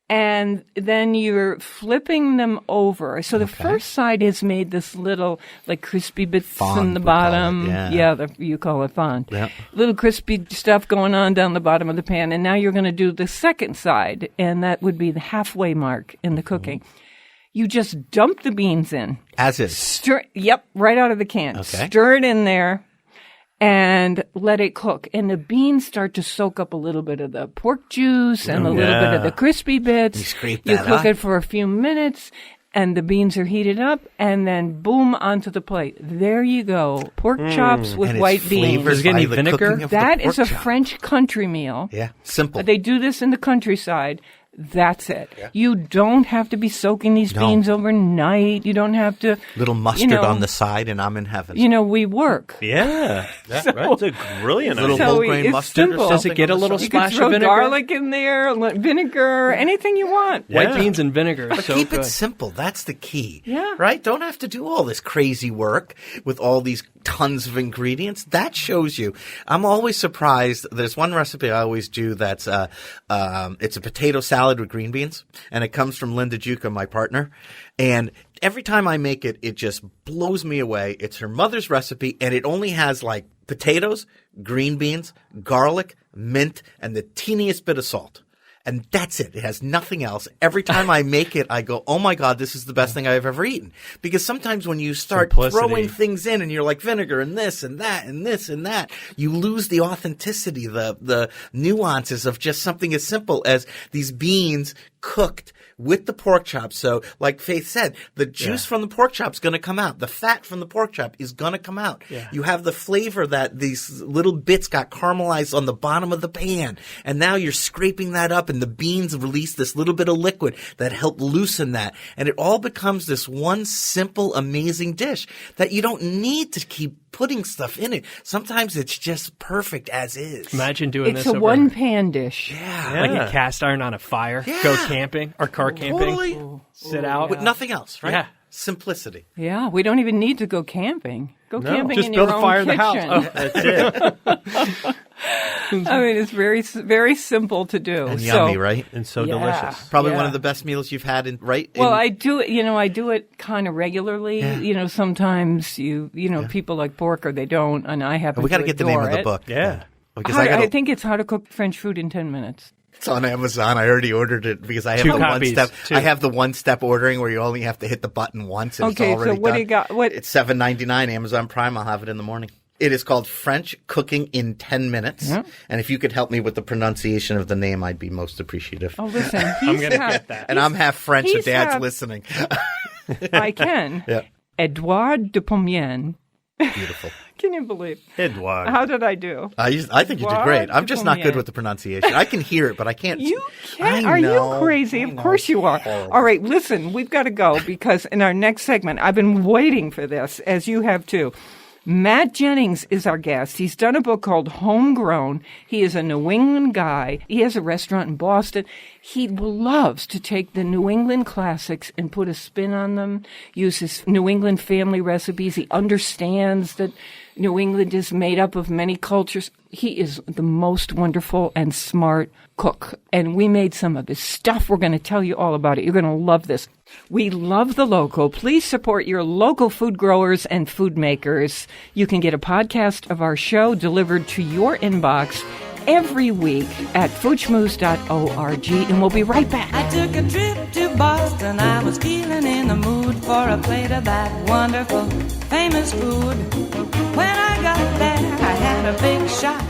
Speaker 3: And then you're flipping them over. So the first side has made this little, like, crispy bits
Speaker 5: Fond,
Speaker 3: in the
Speaker 5: we call it,
Speaker 3: bottom.
Speaker 5: yeah.
Speaker 3: You call it fond.
Speaker 5: Yep.
Speaker 3: Little crispy stuff going on down the bottom of the pan. And now you're going to do the second side, and that would be the halfway mark in the cooking. You just dump the beans in.
Speaker 5: As is.
Speaker 3: Stir, right out of the can.
Speaker 5: Okay.
Speaker 3: Stir it in there and let it cook. And the beans start to soak up a little bit of the pork juice and a little bit of the crispy bits.
Speaker 5: You scrape
Speaker 3: You
Speaker 5: that
Speaker 3: cook
Speaker 5: up.
Speaker 3: it for a few minutes, and the beans are heated up, and then boom, onto the plate. There you go. Pork chops with
Speaker 5: And it's
Speaker 3: white beans.
Speaker 5: flavored
Speaker 6: Does it get
Speaker 5: by
Speaker 6: any
Speaker 5: the
Speaker 6: vinegar?
Speaker 5: cooking of the
Speaker 3: That is a
Speaker 5: pork chop.
Speaker 3: French country meal.
Speaker 5: Yeah. Simple.
Speaker 3: They do this in the countryside. That's it. You don't have to be soaking these
Speaker 5: No.
Speaker 3: beans overnight. You don't have to.
Speaker 5: Little mustard on the side, and I'm in heaven.
Speaker 3: We work.
Speaker 4: Yeah. That's a brilliant
Speaker 5: Little
Speaker 4: idea.
Speaker 3: So
Speaker 5: whole grain
Speaker 3: it's
Speaker 5: mustard.
Speaker 3: simple.
Speaker 5: Or
Speaker 6: Does it
Speaker 5: something
Speaker 6: get a
Speaker 5: on the
Speaker 6: little
Speaker 5: side.
Speaker 3: You can
Speaker 6: splash of
Speaker 3: throw
Speaker 6: vinegar?
Speaker 3: garlic in there, vinegar, anything you want.
Speaker 6: White
Speaker 4: Yeah.
Speaker 6: beans and vinegar.
Speaker 5: But
Speaker 6: so
Speaker 5: keep
Speaker 6: good.
Speaker 5: it simple. That's the key.
Speaker 3: Yeah.
Speaker 5: Right? Don't have to do all this crazy work with all these tons of ingredients. That shows you. I'm always surprised. There's one recipe I always do that's it's a potato salad with green beans, and it comes from Linda Juca, my partner. And every time I make it, it just blows me away. It's her mother's recipe, and it only has like potatoes, green beans, garlic, mint, and the teeniest bit of salt. And that's it. It has nothing else. Every time I make it, I go, oh my God, this is the best thing I've ever eaten. Because sometimes when you start
Speaker 6: Simplicity.
Speaker 5: throwing things in and you're like vinegar and this and that and this and that, you lose the authenticity, the nuances of just something as simple as these beans cooked with the pork chop. So like Faith said, the juice from the pork chop is going to come out. The fat from the pork chop is going to come out.
Speaker 6: Yeah.
Speaker 5: You have the flavor that these little bits got caramelized on the bottom of the pan. And now you're scraping that up, and the beans release this little bit of liquid that help loosen that. And it all becomes this one simple, amazing dish that you don't need to keep putting stuff in it. Sometimes it's just perfect as is.
Speaker 6: Imagine doing
Speaker 3: It's
Speaker 6: this
Speaker 3: a
Speaker 6: over
Speaker 3: one-pan dish.
Speaker 5: Yeah.
Speaker 6: like a cast iron on a fire. Go
Speaker 5: Yeah.
Speaker 6: camping or car camping.
Speaker 5: Totally.
Speaker 6: Sit out.
Speaker 5: With nothing else, right?
Speaker 6: Yeah.
Speaker 5: Simplicity.
Speaker 3: Yeah, we don't even need to go camping. Go camping
Speaker 6: just
Speaker 3: in
Speaker 6: build
Speaker 3: your
Speaker 6: a
Speaker 3: own
Speaker 6: fire in the house.
Speaker 3: kitchen.
Speaker 6: Oh.
Speaker 4: That's it.
Speaker 3: I mean, it's very, very simple to do.
Speaker 5: And
Speaker 3: So-
Speaker 5: yummy, right?
Speaker 4: And so
Speaker 3: Yeah.
Speaker 4: delicious.
Speaker 5: Probably
Speaker 3: Yeah.
Speaker 5: one of the best meals you've had right?
Speaker 3: Well, I do it. I do it kind of regularly.
Speaker 5: Yeah.
Speaker 3: Sometimes people like pork or they don't, and I happen
Speaker 5: We got
Speaker 3: to
Speaker 5: to get the name of
Speaker 3: adore
Speaker 5: the
Speaker 3: it.
Speaker 5: book.
Speaker 4: Yeah.
Speaker 5: Because
Speaker 3: I think it's How to Cook French Food in 10 Minutes.
Speaker 5: it's on Amazon. I already ordered it because I have
Speaker 6: 2
Speaker 5: the
Speaker 6: copies.
Speaker 5: one step.
Speaker 6: Two.
Speaker 5: I have the one step ordering where you only have to hit the button once. And
Speaker 3: Okay,
Speaker 5: it's already
Speaker 3: so what
Speaker 5: done.
Speaker 3: do you got? What?
Speaker 5: It's $7.99 Amazon Prime. I'll have it in the morning. It is called French Cooking in 10 Minutes.
Speaker 3: Yeah.
Speaker 5: And if you could help me with the pronunciation of the name, I'd be most appreciative.
Speaker 3: Oh, listen,
Speaker 6: I'm going to get that.
Speaker 5: And I'm half French, so
Speaker 3: he's
Speaker 5: Dad's
Speaker 3: half-
Speaker 5: listening.
Speaker 3: I can.
Speaker 5: Yeah.
Speaker 3: Edouard de Pomienne.
Speaker 5: Beautiful.
Speaker 3: Can you believe?
Speaker 4: Edouard.
Speaker 3: How did I do?
Speaker 5: I think you did great. I'm just not good with the pronunciation. I can hear it, but I can't.
Speaker 3: You
Speaker 5: I
Speaker 3: can't. Are
Speaker 5: know.
Speaker 3: you crazy?
Speaker 5: I
Speaker 3: Of
Speaker 5: know.
Speaker 3: course you are.
Speaker 5: Horrible.
Speaker 3: All right, listen, we've got to go because in our next segment, I've been waiting for this, as you have too. Matt Jennings is our guest. He's done a book called Homegrown. He is a New England guy. He has a restaurant in Boston. He loves to take the New England classics and put a spin on them, use his New England family recipes. He understands that New England is made up of many cultures. He is the most wonderful and smart cook. And we made some of his stuff. We're going to tell you all about it. You're going to love this. We love the local. Please support your local food growers and food makers. You can get a podcast of our show delivered to your inbox every week at foodschmooze.org. And we'll be right back.
Speaker 9: I took a trip to Boston. I was feeling in the mood for a plate of that wonderful, famous food. When I got there, I had a big shock,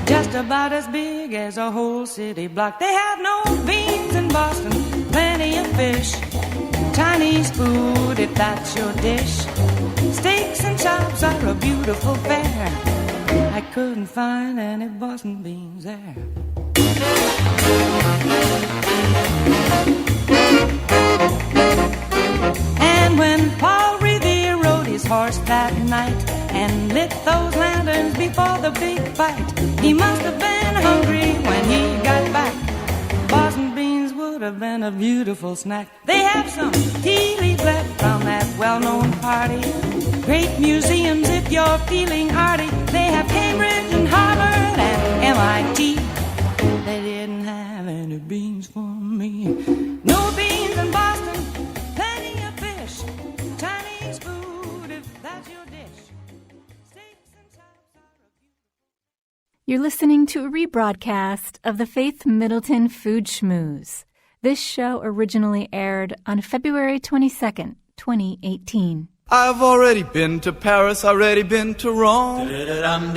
Speaker 9: just about as big as a whole city block. They have no beans in Boston, plenty of fish, Chinese food if that's your dish. Steaks and chops are a beautiful fare. I couldn't find any Boston beans there. And when Paul Revere rode his horse that night and lit those lanterns before the big fight, he must have been hungry when he got back. Boston beans would have been a beautiful snack. They have some tea leaves left from that well-known party. Great museums if you're feeling arty. They have Cambridge and Harvard and MIT. They didn't have any beans for me. No beans in Boston, plenty of fish, Chinese food if that's your dish. Steaks and chops are a beautiful.
Speaker 1: You're listening to a rebroadcast of the Faith Middleton Food Schmooze. This show originally aired on February 22nd, 2018.
Speaker 10: I've already been to Paris, already been to Rome. And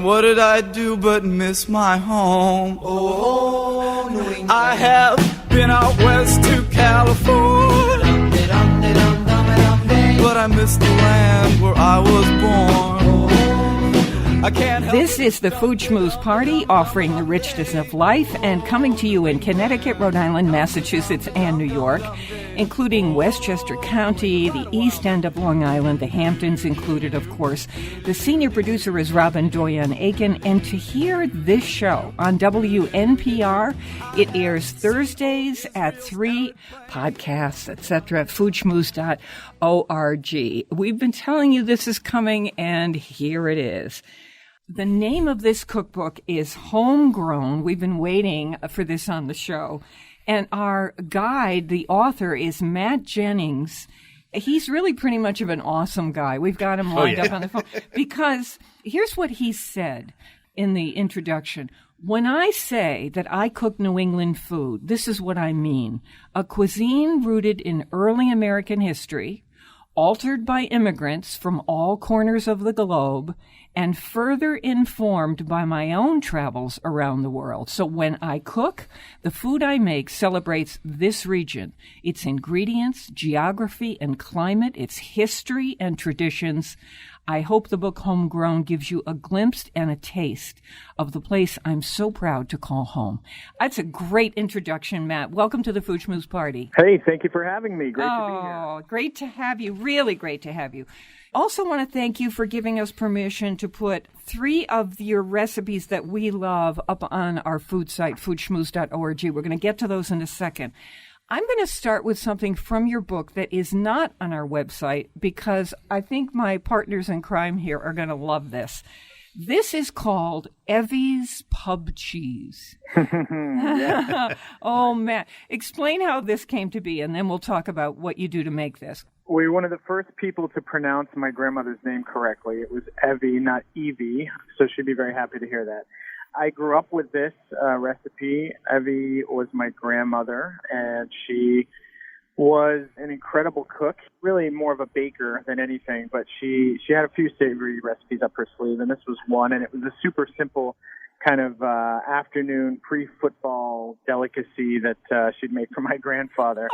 Speaker 10: what did I do but miss my home? Oh, New England. I have been out west to California, but I missed the land where I was born. I can't help
Speaker 3: This is the Food Schmooze Party, offering the richness of life and coming to you in Connecticut, Rhode Island, Massachusetts, and New York, including Westchester County, the East End of Long Island, the Hamptons included, of course. The senior producer is Robin Doyen-Aiken, and to hear this show on WNPR, it airs Thursdays at 3, podcasts, etc., at foodschmooze.org. We've been telling you this is coming, and here it is. The name of this cookbook is Homegrown. We've been waiting for this on the show. And our guide, the author, is Matt Jennings. He's really pretty much of an awesome guy. We've got him lined up on the phone. Because here's what he said in the introduction. When I say that I cook New England food, this is what I mean. A cuisine rooted in early American history, altered by immigrants from all corners of the globe, and further informed by my own travels around the world. So when I cook, the food I make celebrates this region, its ingredients, geography, and climate, its history and traditions. I hope the book Homegrown gives you a glimpse and a taste of the place I'm so proud to call home. That's a great introduction, Matt. Welcome to the Food Schmooze Party.
Speaker 11: Hey, thank you for having me. Great to be here.
Speaker 3: Oh, great to have you. Really great to have you. Also want to thank you for giving us permission to put 3 of your recipes that we love up on our food site, foodschmooze.org. We're going to get to those in a second. I'm going to start with something from your book that is not on our website because I think my partners in crime here are going to love this. This is called Evie's Pub Cheese. Oh, Matt. Explain how this came to be, and then we'll talk about what you do to make this.
Speaker 11: We were one of the first people to pronounce my grandmother's name correctly. It was Evie, not Evie, so she'd be very happy to hear that. I grew up with this recipe. Evie was my grandmother, and she was an incredible cook, really more of a baker than anything, but she had a few savory recipes up her sleeve, and this was one, and it was a super simple kind of afternoon pre-football delicacy that she'd made for my grandfather,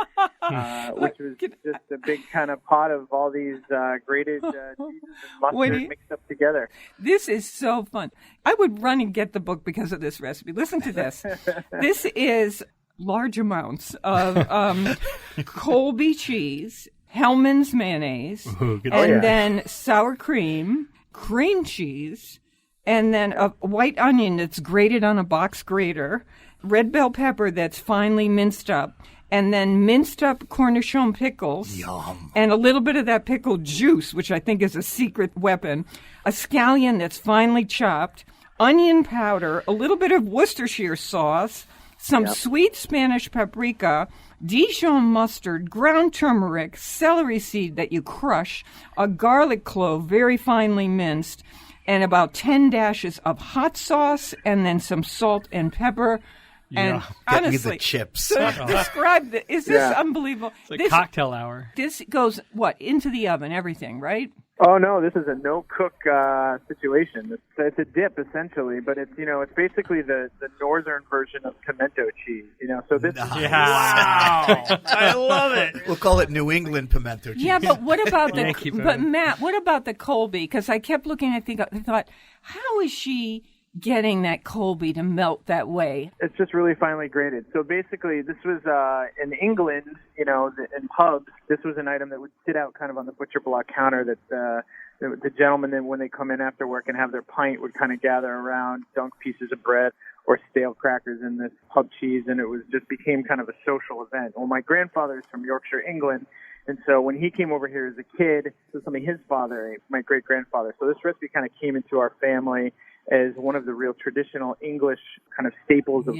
Speaker 11: which was just a big kind of pot of all these grated cheeses and mustard mixed up together.
Speaker 3: This is so fun. I would run and get the book because of this recipe. Listen to this. This is large amounts of Colby cheese, Hellman's mayonnaise, then sour cream cheese, and then a white onion that's grated on a box grater, red bell pepper that's finely minced up, and then minced up Cornichon pickles.
Speaker 5: Yum.
Speaker 3: And a little bit of that pickle juice, which I think is a secret weapon, a scallion that's finely chopped, onion powder, a little bit of Worcestershire sauce, some sweet Spanish paprika, Dijon mustard, ground turmeric, celery seed that you crush, a garlic clove very finely minced, and about 10 dashes of hot sauce, and then some salt and pepper. And
Speaker 5: Get
Speaker 3: honestly,
Speaker 5: me the chips.
Speaker 3: So describe this. Is this unbelievable?
Speaker 6: It's like cocktail hour.
Speaker 3: This goes, into the oven, everything, right?
Speaker 11: Oh no, this is a no-cook situation. It's a dip essentially, but it's it's basically the northern version of pimento cheese. So this.
Speaker 4: Wow, I love it.
Speaker 5: We'll call it New England pimento cheese.
Speaker 3: Yeah, but what about
Speaker 6: Thank you,
Speaker 3: but Matt, what about the Colby? Because I kept looking, I thought, how is she getting that Colby to melt that way?
Speaker 11: It's just really finely grated. So basically, this was in England, in pubs, this was an item that would sit out kind of on the butcher block counter that the gentlemen, then when they come in after work and have their pint, would kind of gather around, dunk pieces of bread or stale crackers in this pub cheese, and it just became kind of a social event. Well, my grandfather is from Yorkshire, England, and so when he came over here as a kid, this was something his father, my great-grandfather. So this recipe kind of came into our family as one of the real traditional English kind of staples of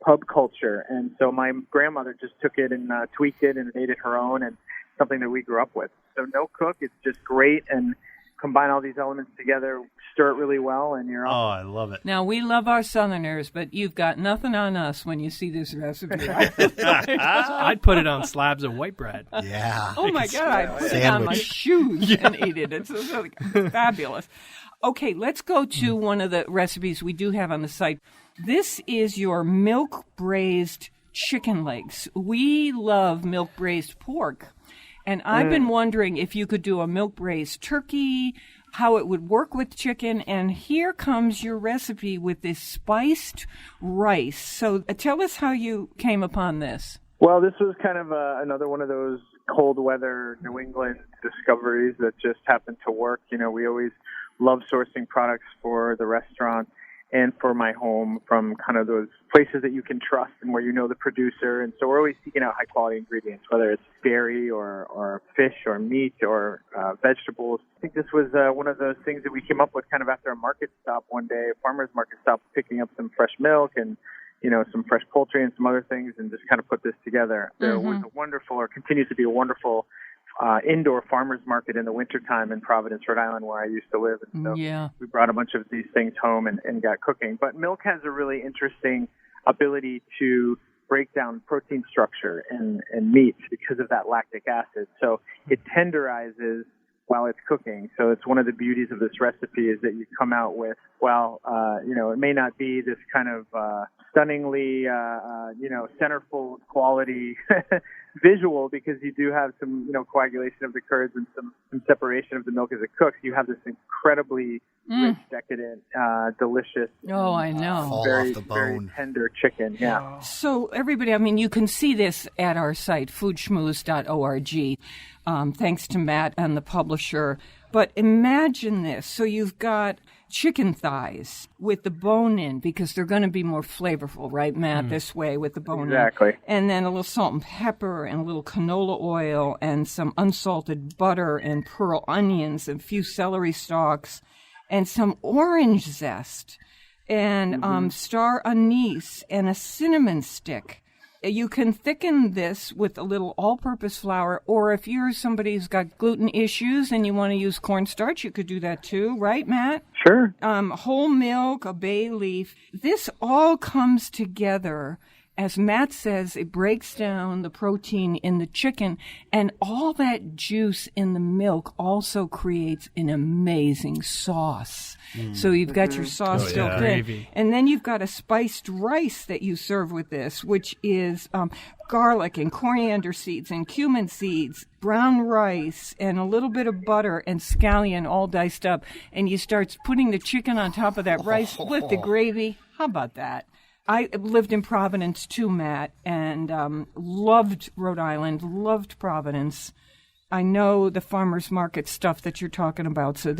Speaker 11: pub culture. And so my grandmother just took it and tweaked it and made it her own, and something that we grew up with. So no cook, it's just great, and combine all these elements together, stir it really well, and you're off.
Speaker 4: Oh, I love it.
Speaker 3: Now, we love our Southerners, but you've got nothing on us when you see this recipe.
Speaker 6: I'd put it on slabs of white bread.
Speaker 5: Yeah.
Speaker 3: Oh, my God. I'd put it on my shoes and eat it. It's fabulous. Okay, let's go to one of the recipes we do have on the site. This is your milk-braised chicken legs. We love milk-braised pork. And I've been wondering if you could do a milk-braised turkey, how it would work with chicken. And here comes your recipe with this spiced rice. So tell us how you came upon this.
Speaker 11: Well, this was kind of another one of those cold weather New England discoveries that just happened to work. We always love sourcing products for the restaurant and for my home from kind of those places that you can trust and where the producer. And so we're always seeking out high-quality ingredients, whether it's dairy or fish or meat or vegetables. I think this was one of those things that we came up with kind of after a market stop one day, a farmer's market stop, picking up some fresh milk and some fresh poultry and some other things, and just kind of put this together. There was a wonderful, or continues to be a wonderful, indoor farmers market in the wintertime in Providence, Rhode Island, where I used to live. And so we brought a bunch of these things home and got cooking. But milk has a really interesting ability to break down protein structure in meat because of that lactic acid. So it tenderizes while it's cooking. So it's one of the beauties of this recipe is that you come out with, it may not be this kind of stunningly, centerfold quality visual, because you do have some, coagulation of the curds and some separation of the milk as it cooks. You have this incredibly rich, decadent, delicious.
Speaker 3: Oh, I know.
Speaker 11: Very,
Speaker 5: off the bone.
Speaker 11: very tender chicken. Yeah.
Speaker 3: So everybody, you can see this at our site, foodschmooze.org. Thanks to Matt and the publisher. But imagine this. So you've got chicken thighs with the bone in, because they're going to be more flavorful, right, Matt, this way with the bone
Speaker 11: Exactly.
Speaker 3: in. And then a little salt and pepper and a little canola oil and some unsalted butter and pearl onions and a few celery stalks and some orange zest and star anise and a cinnamon stick. You can thicken this with a little all-purpose flour, or if you're somebody who's got gluten issues and you want to use cornstarch, you could do that too, right, Matt?
Speaker 11: Sure.
Speaker 3: Whole milk, a bay leaf. This all comes together. As Matt says, it breaks down the protein in the chicken, and all that juice in the milk also creates an amazing sauce. So you've got your sauce built in.
Speaker 6: Gravy.
Speaker 3: And then you've got a spiced rice that you serve with this, which is garlic and coriander seeds and cumin seeds, brown rice, and a little bit of butter and scallion all diced up. And you start putting the chicken on top of that rice with the gravy. How about that? I lived in Providence too, Matt, and loved Rhode Island, loved Providence. I know the farmers market stuff that you're talking about, so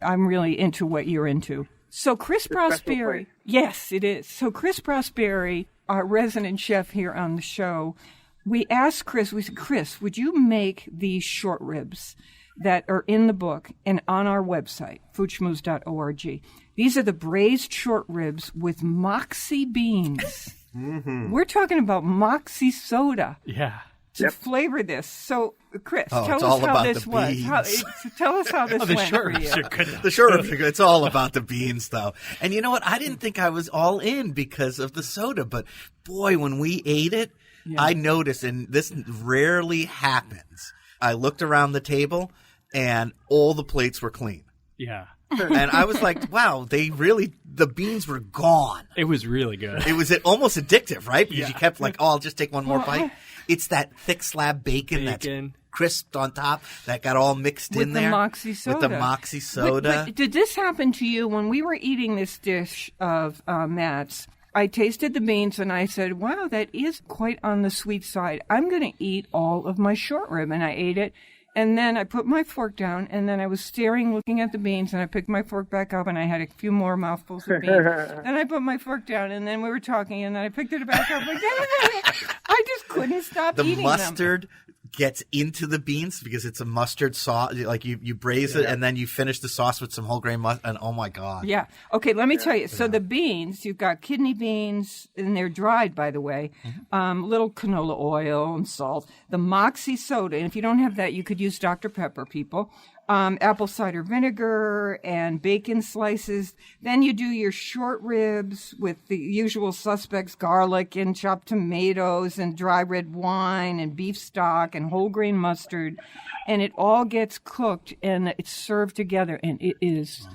Speaker 3: I'm really into what you're into. So Chris Prosperi, yes, it is. So Chris Prosperi, our resident chef here on the show, we asked Chris, we said, Chris, would you make these short ribs that are in the book and on our website, foodschmooze.org? These are the braised short ribs with Moxie Beans. We're talking about Moxie soda.
Speaker 6: Yeah.
Speaker 3: To flavor this. So, Chris, tell
Speaker 5: it's
Speaker 3: us
Speaker 5: all
Speaker 3: how
Speaker 5: about
Speaker 3: this
Speaker 5: the
Speaker 3: was.
Speaker 5: beans.
Speaker 3: Tell us how this
Speaker 6: The
Speaker 3: went
Speaker 6: short
Speaker 3: for
Speaker 6: ribs
Speaker 3: you.
Speaker 6: are good.
Speaker 5: The short ribs are good. It's all about the beans, though. And you know what? I didn't think I was all in because of the soda, but boy, when we ate it, I noticed, and this rarely happens, I looked around the table, and all the plates were clean.
Speaker 6: Yeah.
Speaker 5: And I was like, wow, the beans were gone.
Speaker 6: It was really good.
Speaker 5: It was almost addictive, right? Because you kept like, I'll just take one more bite. It's that thick slab bacon that's crisped on top that got all mixed in there.
Speaker 3: With the Moxie soda.
Speaker 5: With the Moxie soda.
Speaker 3: But did this happen to you when we were eating this dish of Matt's? I tasted the beans and I said, wow, that is quite on the sweet side. I'm going to eat all of my short rib. And I ate it. And then I put my fork down, and then I was staring, looking at the beans, and I picked my fork back up, and I had a few more mouthfuls of beans. Then I put my fork down, and then we were talking, and then I picked it back up. Like, I just couldn't stop eating them.
Speaker 5: The mustard gets into the beans because it's a mustard sauce. Like you braise it, and then you finish the sauce with some whole grain mustard, and oh my God.
Speaker 3: Yeah. Okay, let me tell you. So the beans, you've got kidney beans, and they're dried, by the way, little canola oil and salt, the Moxie soda, and if you don't have that, you could use Dr. Pepper, people. Apple cider vinegar and bacon slices. Then you do your short ribs with the usual suspects, garlic and chopped tomatoes and dry red wine and beef stock and whole grain mustard. And it all gets cooked and it's served together, and it is...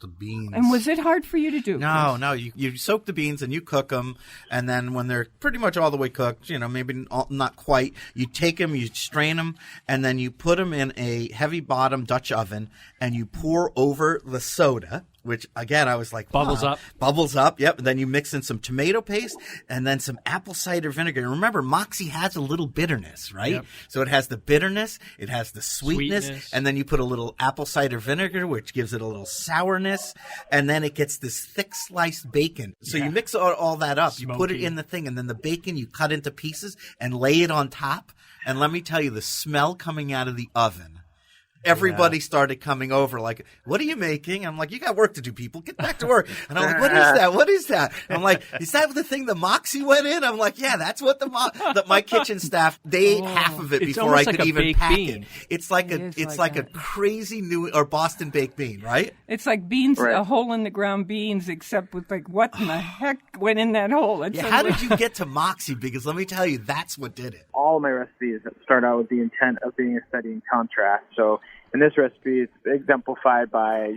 Speaker 5: The beans.
Speaker 3: And was it hard for you to do?
Speaker 5: No. You soak the beans and you cook them, and then when they're pretty much all the way cooked, maybe not quite, you take them, you strain them, and then you put them in a heavy bottom Dutch oven, and you pour over the soda, which again I was like,
Speaker 6: bubbles up.
Speaker 5: Bubbles up, yep. And then you mix in some tomato paste and then some apple cider vinegar. And remember, Moxie has a little bitterness, right? Yep. So it has the bitterness, it has the sweetness, and then you put a little apple cider vinegar, which gives it a little sourness, and then it gets this thick sliced bacon. So you mix all that up,
Speaker 6: Smoky.
Speaker 5: You put it in the thing, and then the bacon you cut into pieces and lay it on top. And let me tell you, the smell coming out of the oven. Everybody started coming over like, what are you making? I'm like, you got work to do, people. Get back to work. And I'm like, what is that? What is that? I'm like, is that the thing the Moxie went in? I'm like, yeah, that's what my kitchen staff, they ate half of it before I could even pack it. It's like a crazy New or Boston baked bean, right?
Speaker 3: It's like beans, a hole in the ground beans, except with like, what in the heck went in that hole?
Speaker 5: How did you get to Moxie? Because let me tell you, that's what did it.
Speaker 11: All my recipes start out with the intent of being a steady in contrast. So in this recipe, it's exemplified by,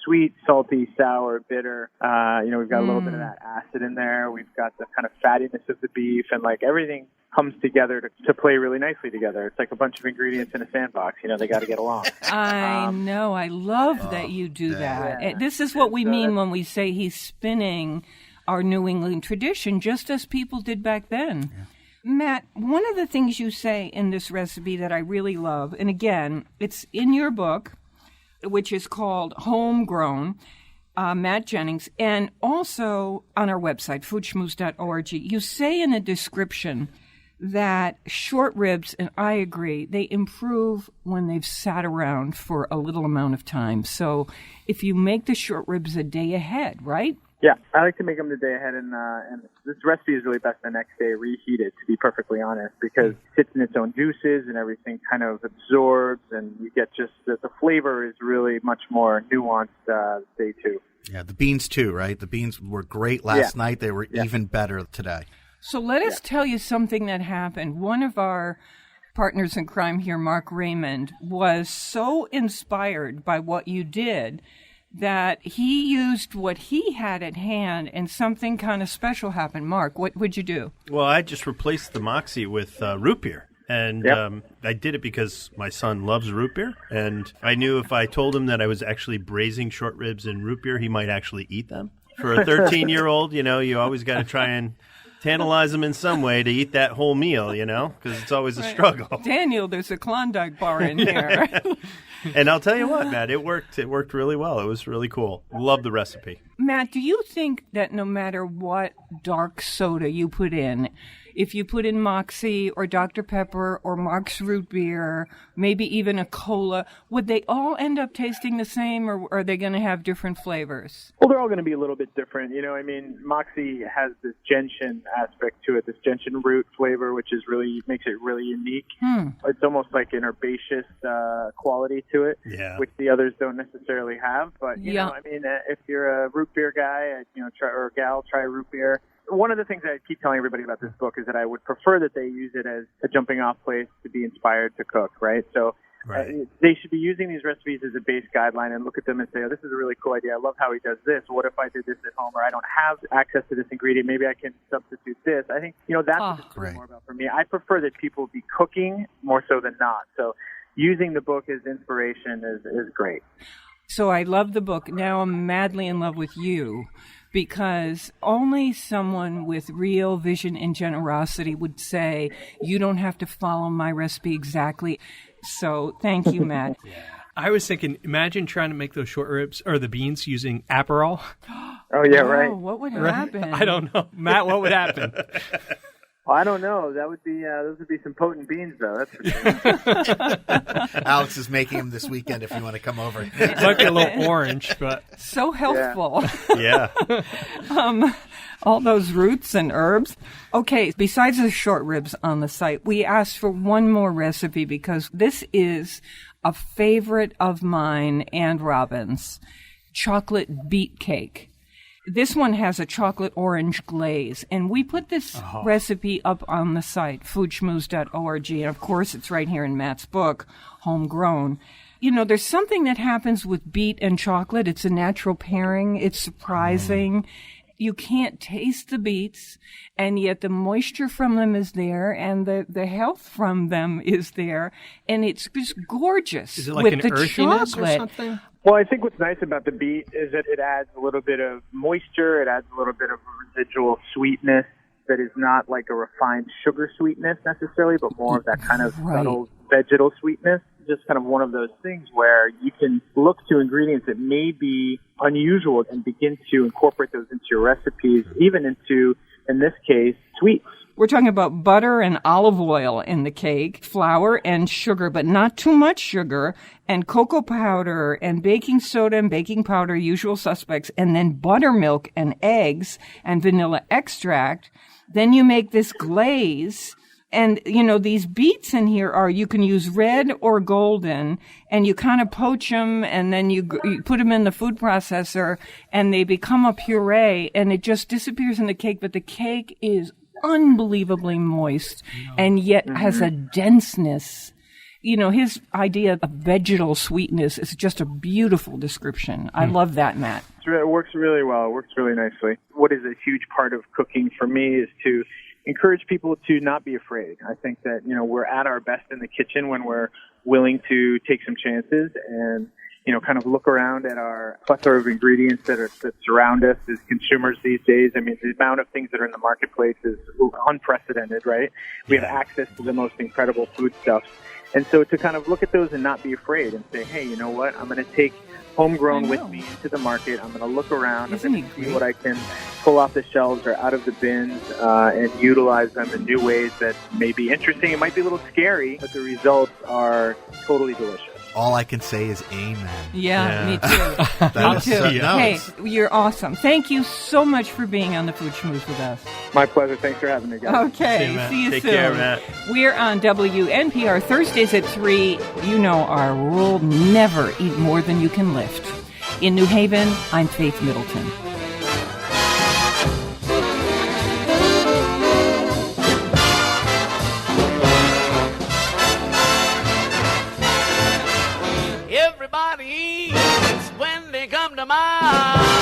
Speaker 11: sweet, salty, sour, bitter. We've got a little bit of that acid in there. We've got the kind of fattiness of the beef, and like everything comes together to play really nicely together. It's like a bunch of ingredients in a sandbox. They got to get along.
Speaker 3: I know. I love that you do that.
Speaker 11: Yeah.
Speaker 3: This is what we mean when we say he's spinning our New England tradition, just as people did back then. Yeah. Matt, one of the things you say in this recipe that I really love, and again, it's in your book, which is called Homegrown, Matt Jennings, and also on our website, foodschmooze.org, you say in the description that short ribs, and I agree, they improve when they've sat around for a little amount of time. So if you make the short ribs a day ahead, right?
Speaker 11: Yeah, I like to make them the day ahead, and this recipe is really best the next day reheated, to be perfectly honest, because it sits in its own juices and everything kind of absorbs, and you get just the flavor is really much more nuanced day two.
Speaker 5: Yeah, the beans too, right? The beans were great last night. They were even better today.
Speaker 3: So let us tell you something that happened. One of our partners in crime here, Mark Raymond, was so inspired by what you did that he used what he had at hand, and something kind of special happened. Mark, what would you do?
Speaker 4: Well, I just replaced the Moxie with root beer. And I did it because my son loves root beer. And I knew if I told him that I was actually braising short ribs in root beer, he might actually eat them. For a 13-year-old, you always got to try and tantalize them in some way to eat that whole meal, because it's always a struggle.
Speaker 3: Daniel, there's a Klondike bar in here.
Speaker 4: And I'll tell you what, Matt, it worked. It worked really well. It was really cool. Love the recipe.
Speaker 3: Matt, do you think that no matter what dark soda you put in, if you put in Moxie or Dr. Pepper or Mark's root beer, maybe even a cola, would they all end up tasting the same, or are they going to have different flavors?
Speaker 11: Well, they're all going to be a little bit different. Moxie has this gentian aspect to it, this gentian root flavor, which is makes it really unique. It's almost like an herbaceous quality to it, which the others don't necessarily have. But, if you're a root beer guy, or a gal, try root beer. One of the things I keep telling everybody about this book is that I would prefer that they use it as a jumping-off place to be inspired to cook, right? So they should be using these recipes as a base guideline and look at them and say, oh, this is a really cool idea. I love how he does this. What if I did this at home, or I don't have access to this ingredient? Maybe I can substitute this. I think, that's what it's more about for me. I prefer that people be cooking more so than not. So using the book as inspiration is great.
Speaker 3: So I love the book. Now I'm madly in love with you, because only someone with real vision and generosity would say, you don't have to follow my recipe exactly. So thank you, Matt.
Speaker 6: I was thinking, imagine trying to make those short ribs or the beans using Aperol.
Speaker 11: Oh, yeah, right.
Speaker 3: What would happen?
Speaker 6: I don't know. Matt, what would happen?
Speaker 11: Well, I don't know. That would be those would be some potent beans, though. That's for sure.
Speaker 5: Alex is making them this weekend if you want to come over.
Speaker 6: It might be a little orange, but
Speaker 3: so healthful.
Speaker 4: Yeah.
Speaker 3: All those roots and herbs. Okay, besides the short ribs on the site, we asked for one more recipe because this is a favorite of mine and Robin's, Chocolate Beet Cake. This one has a chocolate-orange glaze, and we put this recipe up on the site, foodschmooze.org, and of course it's right here in Matt's book, Homegrown. There's something that happens with beet and chocolate. It's a natural pairing. It's surprising. You can't taste the beets, and yet the moisture from them is there, and the health from them is there, and it's just gorgeous.
Speaker 6: Is it like
Speaker 3: with
Speaker 6: an
Speaker 3: the
Speaker 6: earthiness
Speaker 3: chocolate.
Speaker 6: or something?
Speaker 11: Well, I think what's nice about the beet is that it adds a little bit of moisture. It adds a little bit of residual sweetness that is not like a refined sugar sweetness necessarily, but more of that kind of subtle vegetal sweetness. Just kind of one of those things where you can look to ingredients that may be unusual and begin to incorporate those into your recipes, even into, in this case, sweets.
Speaker 3: We're talking about butter and olive oil in the cake, flour and sugar, but not too much sugar, and cocoa powder and baking soda and baking powder, usual suspects, and then buttermilk and eggs and vanilla extract. Then you make this glaze. And, these beets in here you can use red or golden, and you kind of poach them, and then you put them in the food processor, and they become a puree, and it just disappears in the cake, but the cake is unbelievably moist, and yet has a denseness. His idea of vegetal sweetness is just a beautiful description. I love that, Matt.
Speaker 11: It works really well. It works really nicely. What is a huge part of cooking for me is to encourage people to not be afraid. I think that, we're at our best in the kitchen when we're willing to take some chances and, kind of look around at our plethora of ingredients that surround us as consumers these days. I mean, the amount of things that are in the marketplace is unprecedented, right? We have access to the most incredible foodstuffs. And so to kind of look at those and not be afraid and say, hey, you know what? I'm going to take Homegrown with me into the market. I'm going to look around.
Speaker 3: Isn't
Speaker 11: I'm
Speaker 3: he
Speaker 11: going to see
Speaker 3: great?
Speaker 11: what I can pull off the shelves or out of the bins and utilize them in new ways that may be interesting. It might be a little scary, but the results are totally delicious.
Speaker 5: All I can say is amen.
Speaker 3: Yeah, me too.
Speaker 5: That
Speaker 3: Me
Speaker 5: is
Speaker 3: too.
Speaker 5: so- no,
Speaker 3: Hey,
Speaker 5: it's-
Speaker 3: you're awesome. Thank you so much for being on the Food Schmooze with us.
Speaker 11: My pleasure. Thanks for having me, guys.
Speaker 3: Okay,
Speaker 4: See you, Matt.
Speaker 3: see you
Speaker 4: Take
Speaker 3: soon.
Speaker 4: care, Matt.
Speaker 3: We're on WNPR Thursdays at 3. You know our rule, never eat more than you can lift. In New Haven, I'm Faith Middleton.
Speaker 2: Everybody eats when they come to my